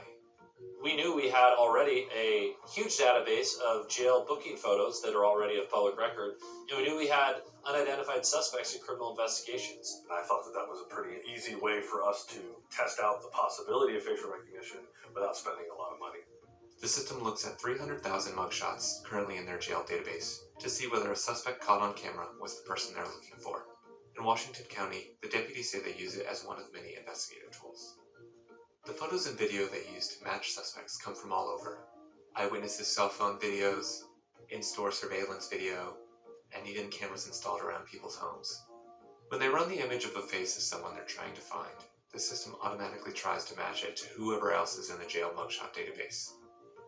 [SPEAKER 3] We knew we had already a huge database of jail booking photos that are already of public record, and we knew we had unidentified suspects in criminal investigations.
[SPEAKER 22] And I thought that was a pretty easy way for us to test out the possibility of facial recognition without spending a lot of money.
[SPEAKER 21] The system looks at 300,000 mugshots currently in their jail database to see whether a suspect caught on camera was the person they're looking for. In Washington County, the deputies say they use it as one of many investigative tools. The photos and video they use to match suspects come from all over. Eyewitnesses' cell phone videos, in-store surveillance video, and even cameras installed around people's homes. When they run the image of a face of someone they're trying to find, the system automatically tries to match it to whoever else is in the jail mugshot database.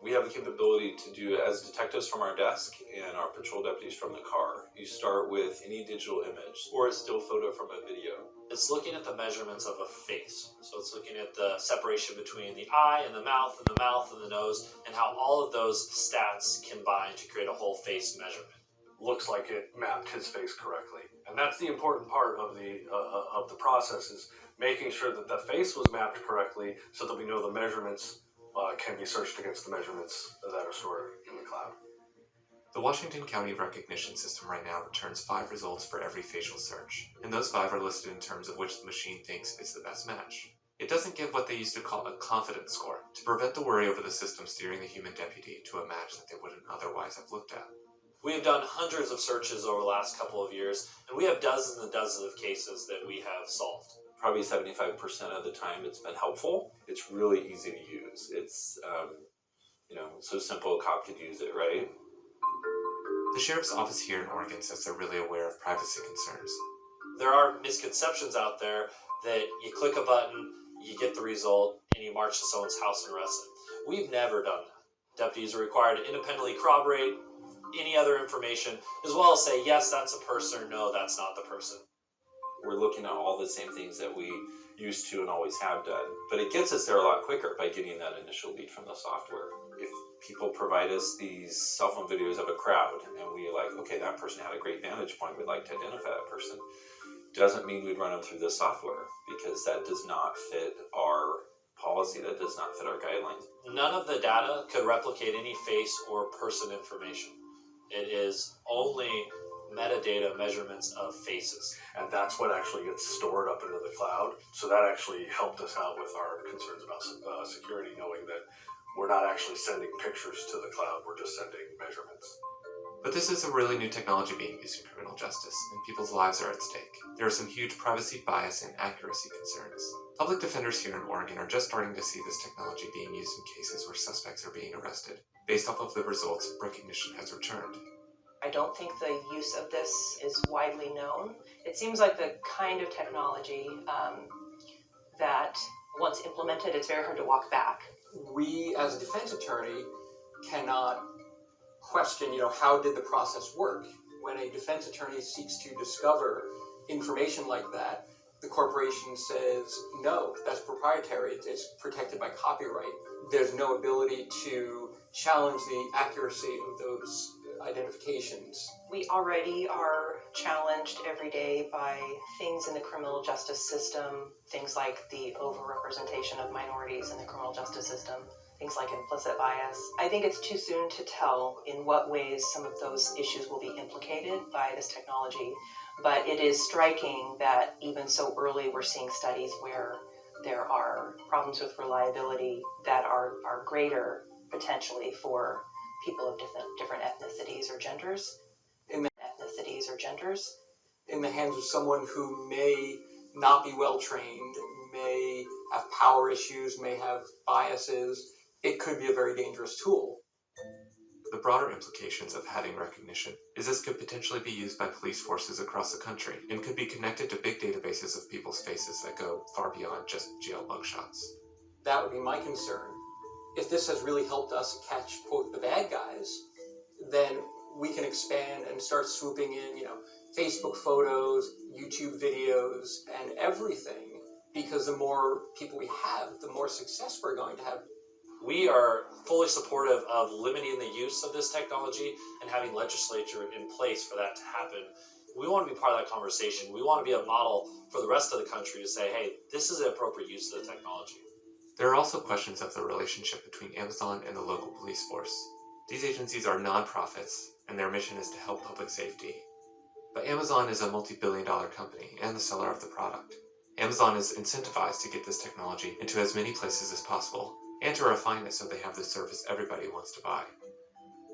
[SPEAKER 23] We have the capability to do it as detectives from our desk and our patrol deputies from the car. You start with any digital image or a still photo from a video.
[SPEAKER 3] It's looking at the measurements of a face. So it's looking at the separation between the eye and the mouth and the mouth and the nose, and how all of those stats combine to create a whole face measurement.
[SPEAKER 22] Looks like it mapped his face correctly. And that's the important part of the process, is making sure that the face was mapped correctly so that we know the measurements can be searched against the measurements that are stored in the cloud.
[SPEAKER 21] The Washington County recognition system right now returns 5 results for every facial search, and those 5 are listed in terms of which the machine thinks is the best match. It doesn't give what they used to call a confidence score, to prevent the worry over the system steering the human deputy to a match that they wouldn't otherwise have looked at.
[SPEAKER 3] We have done hundreds of searches over the last couple of years, and we have dozens and dozens of cases that we have solved.
[SPEAKER 23] Probably 75% of the time it's been helpful. It's really easy to use. It's, so simple a cop could use it, right?
[SPEAKER 21] The sheriff's office here in Oregon says they're really aware of privacy concerns.
[SPEAKER 3] There are misconceptions out there that you click a button, you get the result, and you march to someone's house and arrest them. We've never done that. Deputies are required to independently corroborate any other information, as well as say, yes, that's a person, or no, that's not the person.
[SPEAKER 23] We're looking at all the same things that we used to and always have done. But it gets us there a lot quicker by getting that initial lead from the software. If people provide us these cell phone videos of a crowd, and we like, okay, that person had a great vantage point, we'd like to identify that person, doesn't mean we'd run them through the software, because that does not fit our policy, that does not fit our guidelines.
[SPEAKER 3] None of the data could replicate any face or person information. It is only metadata measurements of faces.
[SPEAKER 22] And that's what actually gets stored up into the cloud. So that actually helped us out with our concerns about security, knowing that we're not actually sending pictures to the cloud, we're just sending measurements.
[SPEAKER 21] But this is a really new technology being used in criminal justice, and people's lives are at stake. There are some huge privacy, bias, and accuracy concerns. Public defenders here in Oregon are just starting to see this technology being used in cases where suspects are being arrested. Based off of the results, recognition has returned.
[SPEAKER 24] I don't think the use of this is widely known. It seems like the kind of technology that once implemented, it's very hard to walk back.
[SPEAKER 26] We, as a defense attorney, cannot question, how did the process work? When a defense attorney seeks to discover information like that, the corporation says, no, that's proprietary, it's protected by copyright. There's no ability to challenge the accuracy of those identifications.
[SPEAKER 24] We already are challenged every day by things in the criminal justice system, things like the overrepresentation of minorities in the criminal justice system, things like implicit bias. I think it's too soon to tell in what ways some of those issues will be implicated by this technology. But it is striking that even so early we're seeing studies where there are problems with reliability that are greater potentially for people of different ethnicities or genders. In
[SPEAKER 26] the hands of someone who may not be well trained, may have power issues, may have biases, it could be a very dangerous tool.
[SPEAKER 21] The broader implications of having recognition is this could potentially be used by police forces across the country and could be connected to big databases of people's faces that go far beyond just jail mugshots.
[SPEAKER 26] That would be my concern. If this has really helped us catch, quote, the bad guys, then we can expand and start swooping in, Facebook photos, YouTube videos, and everything, because the more people we have, the more success we're going to have.
[SPEAKER 3] We are fully supportive of limiting the use of this technology and having legislature in place for that to happen. We want to be part of that conversation. We want to be a model for the rest of the country to say, hey, this is the appropriate use of the technology.
[SPEAKER 21] There are also questions of the relationship between Amazon and the local police force. These agencies are nonprofits, and their mission is to help public safety. But Amazon is a multi-billion-dollar company and the seller of the product. Amazon is incentivized to get this technology into as many places as possible, and to refine it so they have the service everybody wants to buy.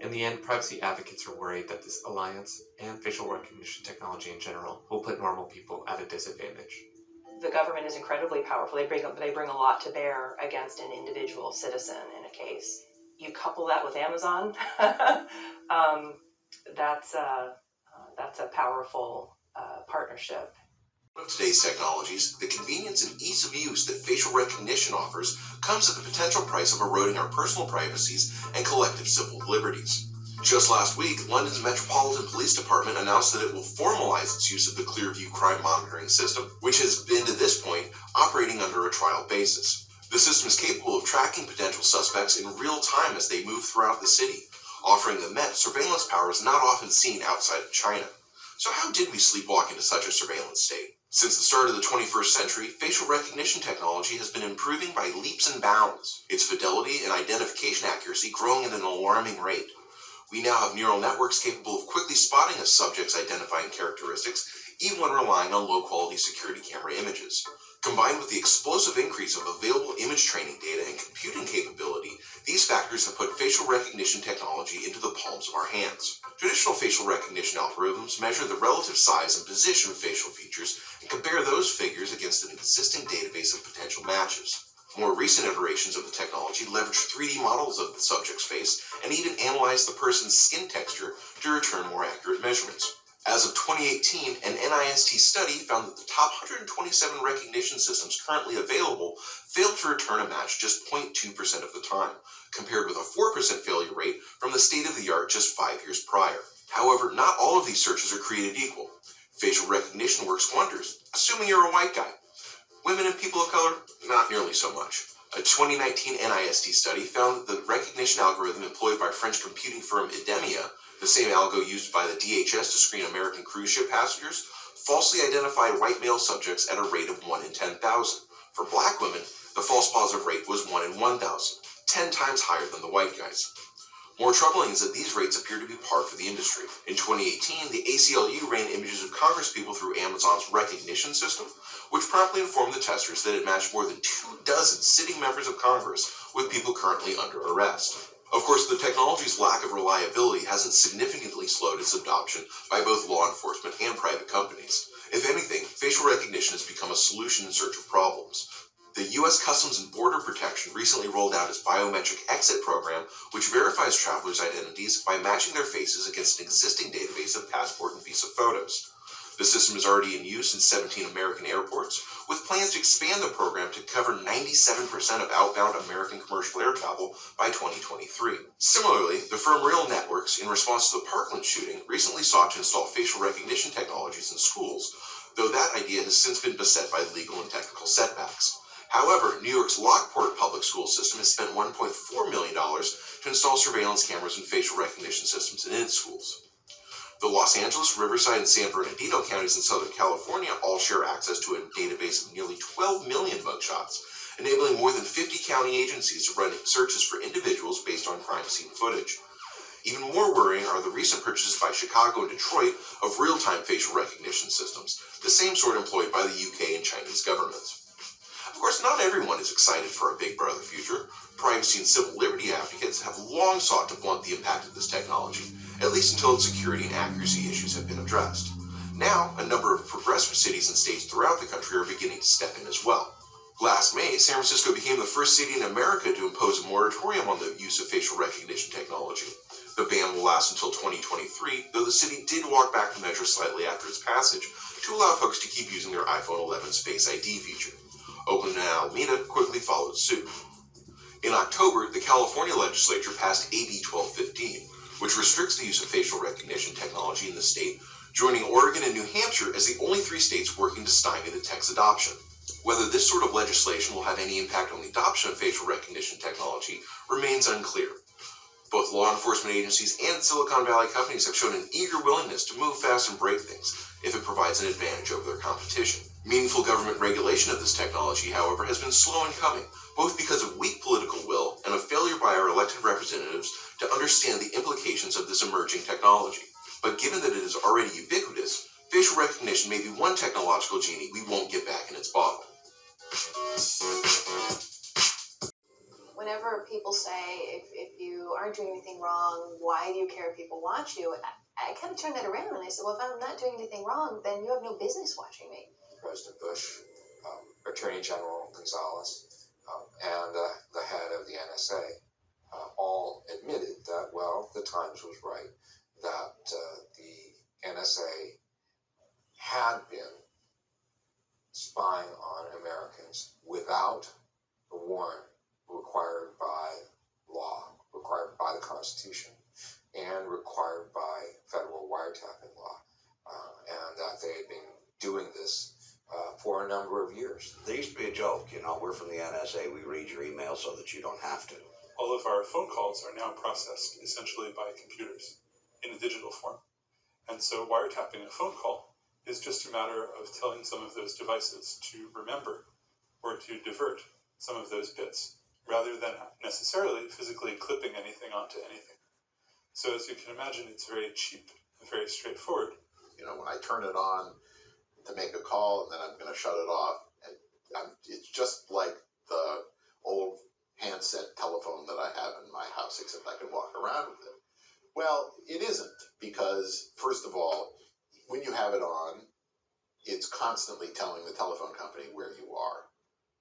[SPEAKER 21] In the end, privacy advocates are worried that this alliance and facial recognition technology in general will put normal people at a disadvantage.
[SPEAKER 24] The government is incredibly powerful. They bring a lot to bear against an individual citizen in a case. You couple that with Amazon, that's a powerful partnership.
[SPEAKER 15] Of today's technologies, the convenience and ease of use that facial recognition offers comes at the potential price of eroding our personal privacies and collective civil liberties. Just last week, London's Metropolitan Police Department announced that it will formalize its use of the Clearview crime monitoring system, which has been to this point operating under a trial basis. The system is capable of tracking potential suspects in real time as they move throughout the city, offering the Met surveillance powers not often seen outside of China. So how did we sleepwalk into such a surveillance state? Since the start of the 21st century, facial recognition technology has been improving by leaps and bounds, its fidelity and identification accuracy growing at an alarming rate. We now have neural networks capable of quickly spotting a subject's identifying characteristics, even when relying on low-quality security camera images. Combined with the explosive increase of available image training data and computing capability, these factors have put facial recognition technology into the palms of our hands. Traditional facial recognition algorithms measure the relative size and position of facial features and compare those figures against an existing database of potential matches. More recent iterations of the technology leverage 3D models of the subject's face and even analyze the person's skin texture to return more accurate measurements. As of 2018, an NIST study found that the top 127 recognition systems currently available failed to return a match just 0.2% of the time, compared with a 4% failure rate from the state-of-the-art just 5 years prior. However, not all of these searches are created equal. Facial recognition works wonders, assuming you're a white guy. Women and people of color, not nearly so much. A 2019 NIST study found that the recognition algorithm employed by French computing firm Idemia, the same algo used by the DHS to screen American cruise ship passengers, falsely identified white male subjects at a rate of 1 in 10,000. For black women, the false positive rate was 1 in 1,000, 10 times higher than the white guys. More troubling is that these rates appear to be par for the industry. In 2018, the ACLU ran images of congresspeople through Amazon's recognition system, which promptly informed the testers that it matched more than 24 sitting members of Congress with people currently under arrest. Of course, the technology's lack of reliability hasn't significantly slowed its adoption by both law enforcement and private companies. If anything, facial recognition has become a solution in search of problems. The U.S. Customs and Border Protection recently rolled out its Biometric exit program, which verifies travelers' identities by matching their faces against an existing database of passport and visa photos. The system is already in use in 17 American airports, with plans to expand the program to cover 97% of outbound American commercial air travel by 2023. Similarly, the firm Real Networks, in response to the Parkland shooting, recently sought to install facial recognition technologies in schools, though that idea has since been beset by legal and technical setbacks. However, New York's Lockport public school system has spent $1.4 million to install surveillance cameras and facial recognition systems in its schools. The Los Angeles, Riverside, and San Bernardino counties in Southern California all share access to a database of nearly 12 million mugshots, enabling more than 50 county agencies to run searches for individuals based on crime scene footage. Even more worrying are the recent purchases by Chicago and Detroit of real-time facial recognition systems, the same sort employed by the UK and Chinese governments. Of course, not everyone is excited for a Big Brother future. Privacy and civil liberty advocates have long sought to blunt the impact of this technology, at least until its security and accuracy issues have been addressed. Now, a number of progressive cities and states throughout the country are beginning to step in as well. Last May, San Francisco became the first city in America to impose a moratorium on the use of facial recognition technology. The ban will last until 2023, though the city did walk back the measure slightly after its passage to allow folks to keep using their iPhone 11's Face ID feature. Oakland and Alameda quickly followed suit. In October, the California legislature passed AB 1215, which restricts the use of facial recognition technology in the state, joining Oregon and New Hampshire as the only 3 states working to stymie the tech's adoption. Whether this sort of legislation will have any impact on the adoption of facial recognition technology remains unclear. Both law enforcement agencies and Silicon Valley companies have shown an eager willingness to move fast and break things if it provides an advantage over their competition. Meaningful government regulation of this technology, however, has been slow in coming, both because of weak political will and a failure by our elected representatives to understand the implications of this emerging technology. But given that it is already ubiquitous, facial recognition may be one technological genie we won't get back in its bottle.
[SPEAKER 4] Whenever people say, if you aren't doing anything wrong, why do you care if people watch you? I kind of turn that around and I say, well, if I'm not doing anything wrong, then you have no business watching me.
[SPEAKER 5] President Bush, Attorney General Gonzalez, and the head of the NSA all admitted that, well, the Times was right, that the NSA had been spying on Americans without a warrant required by law, required by the Constitution, and required by federal wiretapping law, and that they had been doing this for a number of years.
[SPEAKER 6] There used to be a joke, we're from the NSA, we read your email so that you don't have to.
[SPEAKER 7] All of our phone calls are now processed essentially by computers in a digital form. And so wiretapping a phone call is just a matter of telling some of those devices to remember or to divert some of those bits, rather than necessarily physically clipping anything onto anything. So as you can imagine, it's very cheap and very straightforward.
[SPEAKER 9] When I turn it on to make a call and then I'm going to shut it off, and it's just like the old handset telephone that I have in my house, except I can walk around with it. Well, it isn't, because first of all, when you have it on, it's constantly telling the telephone company where you are,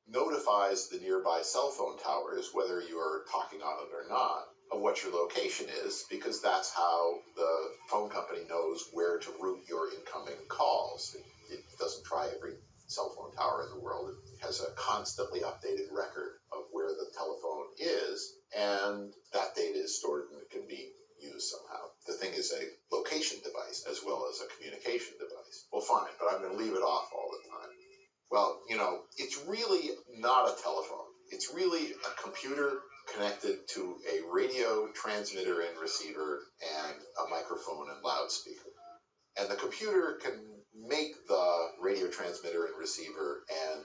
[SPEAKER 9] notifies the nearby cell phone towers, whether you're talking on it or not, of what your location is, because that's how the phone company knows where to route your incoming calls. It doesn't try every cell phone tower in the world. It has a constantly updated record of where the telephone is, and that data is stored and it can be used somehow. The thing is a location device as well as a communication device. Well, fine, but I'm going to leave it off all the time. Well, it's really not a telephone. It's really a computer connected to a radio transmitter and receiver and a microphone and loudspeaker. And the computer can make the radio transmitter and receiver and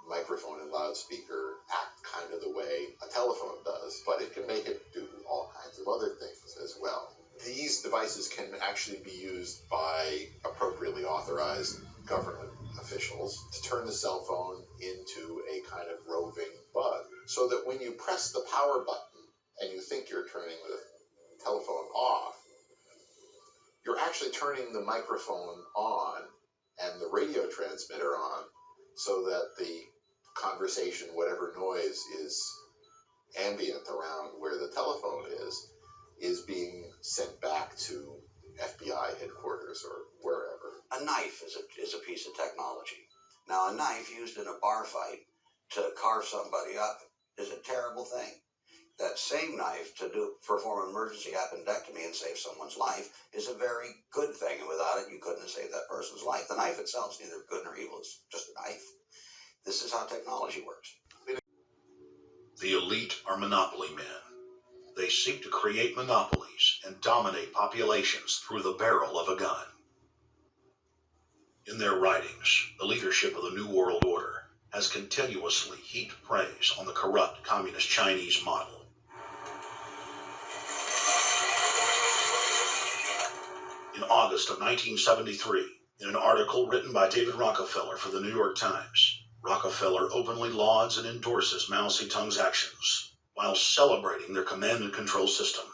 [SPEAKER 9] microphone and loudspeaker act kind of the way a telephone does, but it can make it do all kinds of other things as well. These devices can actually be used by appropriately authorized government officials to turn the cell phone into a kind of roving bug, so that when you press the power button and you think you're turning the telephone off, you're actually turning the microphone on and the radio transmitter on, so that the conversation, whatever noise is ambient around where the telephone is being sent back to FBI headquarters or wherever.
[SPEAKER 6] A knife is a piece of technology. Now, a knife used in a bar fight to carve somebody up is a terrible thing. That same knife to perform an emergency appendectomy and save someone's life is a very good thing, and without it, you couldn't have saved that person's life. The knife itself is neither good nor evil, it's just a knife. This is how technology works.
[SPEAKER 25] The elite are monopoly men. They seek to create monopolies and dominate populations through the barrel of a gun. In their writings, the leadership of the New World Order has continuously heaped praise on the corrupt communist Chinese model. in August of 1973 in an article written by David Rockefeller for the New York Times. Rockefeller openly lauds and endorses Mao Zedong's actions while celebrating their command and control system.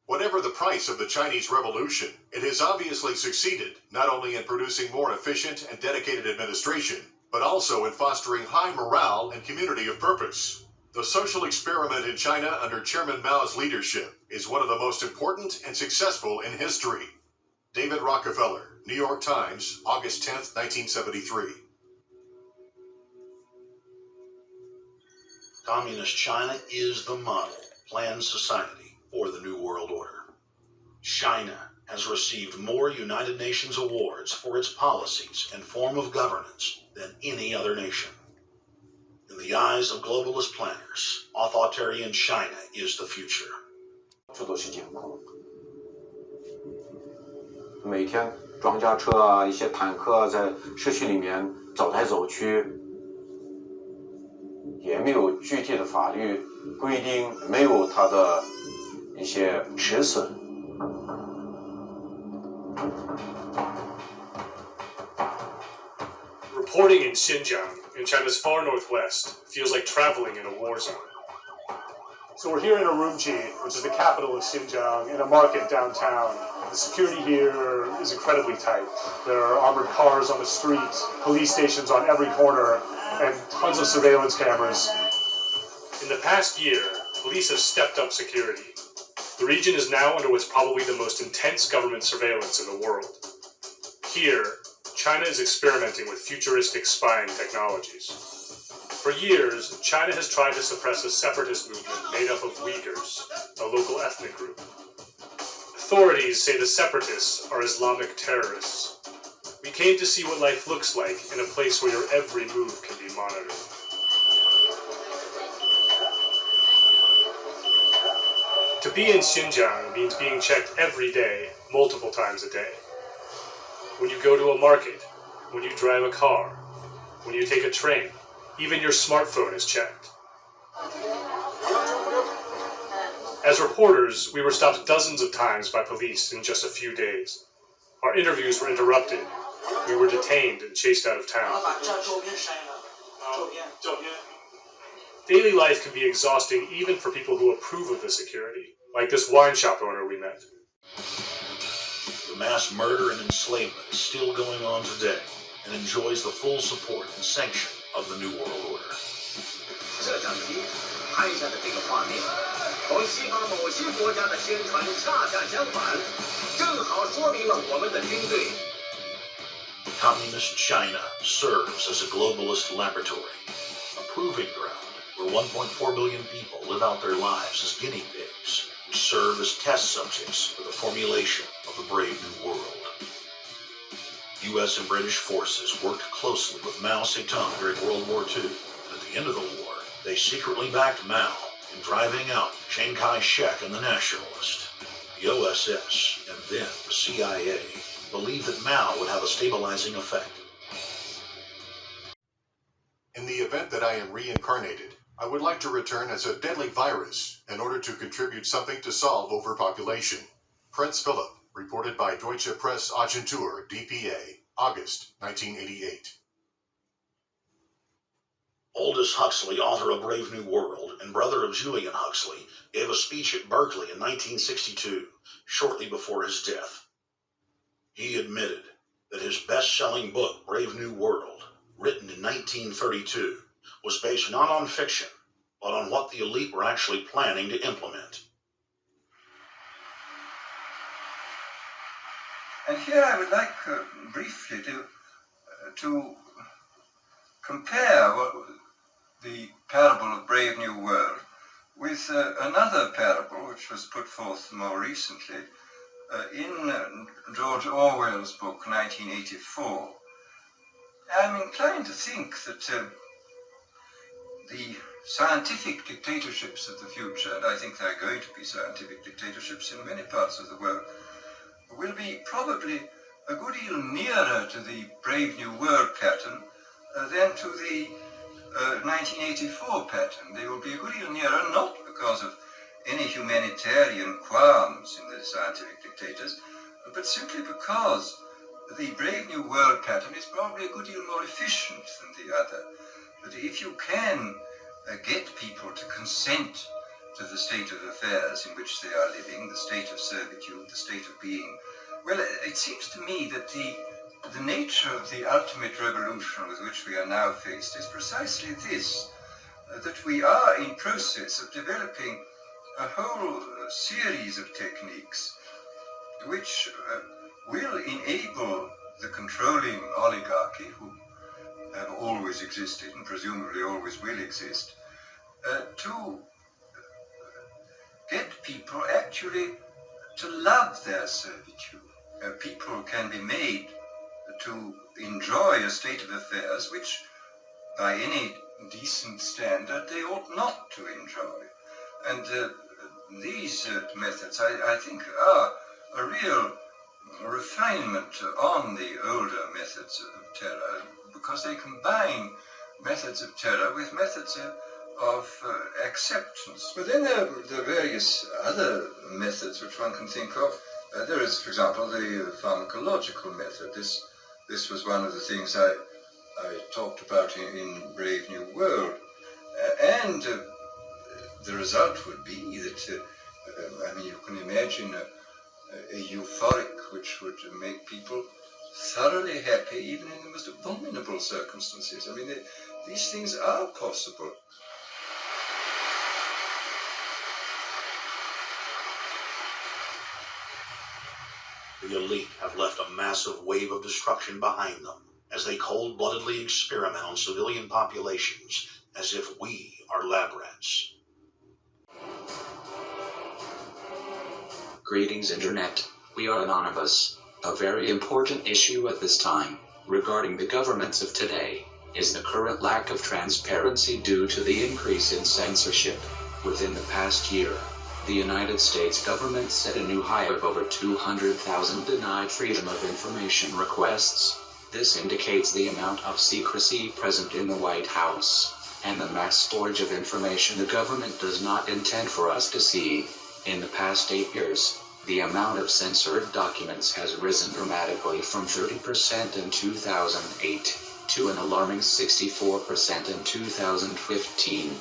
[SPEAKER 2] Whatever the price of the Chinese Revolution, it has obviously succeeded not only in producing more efficient and dedicated administration, but also in fostering high morale and community of purpose. The social experiment in China under Chairman Mao's leadership is one of the most important and successful in history. David Rockefeller, New York Times, August 10, 1973.
[SPEAKER 25] Communist China is the model planned society for the New World Order. China has received more United Nations awards for its policies and form of governance than any other nation. In the eyes of globalist planners, authoritarian China is the future.
[SPEAKER 8] 处都是监控，每天装甲车啊，一些坦克啊，在市区里面走来走去，也没有具体的法律规定，没有它的一些尺寸。
[SPEAKER 22] Reporting in Xinjiang, in China's far northwest, feels like traveling in a war zone.
[SPEAKER 20] So we're here in Urumqi, which is the capital of Xinjiang, in a market downtown. The security here is incredibly tight. There are armored cars on the streets, police stations on every corner, and tons of surveillance cameras.
[SPEAKER 22] In the past year, police have stepped up security. The region is now under what's probably the most intense government surveillance in the world. Here, China is experimenting with futuristic spying technologies. For years, China has tried to suppress a separatist movement made up of Uyghurs, a local ethnic group. Authorities say the separatists are Islamic terrorists. We came to see what life looks like in a place where your every move can be monitored. To be in Xinjiang means being checked every day, multiple times a day. When you go to a market, when you drive a car, when you take a train, even your smartphone is checked. As reporters, we were stopped dozens of times by police in just a few days. Our interviews were interrupted. We were detained and chased out of town. Daily life can be exhausting even for people who approve of the security, like this wine shop owner we met.
[SPEAKER 25] The mass murder and enslavement is still going on today and enjoys the full support and sanction of the New World Order.
[SPEAKER 10] 摄像机拍下的这个画面，和西方某些国家的宣传恰恰相反，正好说明了我们的军队。
[SPEAKER 25] Communist China serves as a globalist laboratory, a proving ground where 1.4 billion people live out their lives as guinea pigs and serve as test subjects for the formulation of the brave new world. U.S. and British forces worked closely with Mao Zedong during World War II, and at the end of the war, they secretly backed Mao in driving out Chiang Kai-shek and the Nationalists. The OSS, and then the CIA, believed that Mao would have a stabilizing effect.
[SPEAKER 2] In the event that I am reincarnated, I would like to return as a deadly virus in order to contribute something to solve overpopulation. Prince Philip, reported by Deutsche Presse Agentur, DPA, August 1988.
[SPEAKER 25] Aldous Huxley, author of Brave New World and brother of Julian Huxley, gave a speech at Berkeley in 1962, shortly before his death. He admitted that his best-selling book, Brave New World, written in 1932, was based not on fiction, but on what the elite were actually planning to implement.
[SPEAKER 12] And here I would like briefly to compare the parable of Brave New World with another parable which was put forth more recently in George Orwell's book 1984. I'm inclined to think that the scientific dictatorships of the future, and I think there are going to be scientific dictatorships in many parts of the world, will be probably a good deal nearer to the Brave New World pattern than to the 1984 pattern. They will be a good deal nearer, not because of any humanitarian qualms in the scientific dictators, but simply because the Brave New World pattern is probably a good deal more efficient than the other. But if you can get people to consent to the state of affairs in which they are living, the state of servitude, the state of being, well, it seems to me that the nature of the ultimate revolution with which we are now faced is precisely this, that we are in process of developing a whole series of techniques which will enable the controlling oligarchy, who have always existed and presumably always will exist, to get people actually to love their servitude. People can be made to enjoy a state of affairs which, by any decent standard, they ought not to enjoy. And these methods, I think, are a real refinement on the older methods of terror, because they combine methods of terror with methods of acceptance. But then there are various other methods which one can think of. There is, for example, the pharmacological method. This was one of the things I talked about in Brave New World. And the result would be that, you can imagine a euphoric which would make people thoroughly happy even in the most abominable circumstances. These things are possible.
[SPEAKER 25] The elite have left a massive wave of destruction behind them as they cold-bloodedly experiment on civilian populations as if we are lab rats.
[SPEAKER 1] Greetings, Internet. We are anonymous. A very important issue at this time, regarding the governments of today, is the current lack of transparency due to the increase in censorship. Within the past year, the United States government set a new high of over 200,000 denied freedom of information requests. This indicates the amount of secrecy present in the White House, and the mass storage of information the government does not intend for us to see. In the past 8 years, the amount of censored documents has risen dramatically from 30% in 2008 to an alarming 64% in 2015.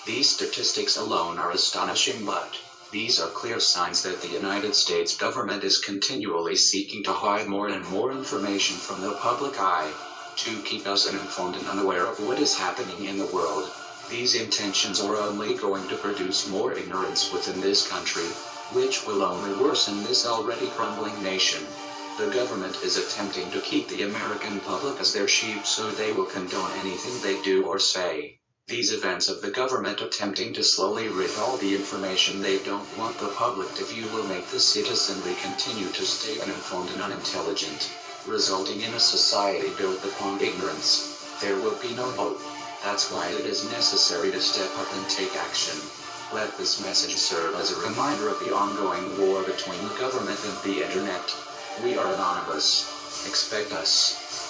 [SPEAKER 1] These statistics alone are astonishing, but these are clear signs that the United States government is continually seeking to hide more and more information from the public eye, to keep us uninformed and unaware of what is happening in the world. These intentions are only going to produce more ignorance within this country, which will only worsen this already crumbling nation. The government is attempting to keep the American public as their sheep so they will condone anything they do or say. These events of the government attempting to slowly rid all the information they don't want the public to view will make the citizenry continue to stay uninformed and unintelligent, resulting in a society built upon ignorance. There will be no hope. That's why it is necessary to step up and take action. Let this message serve as a reminder of the ongoing war between the government and the internet. We are anonymous. Expect us.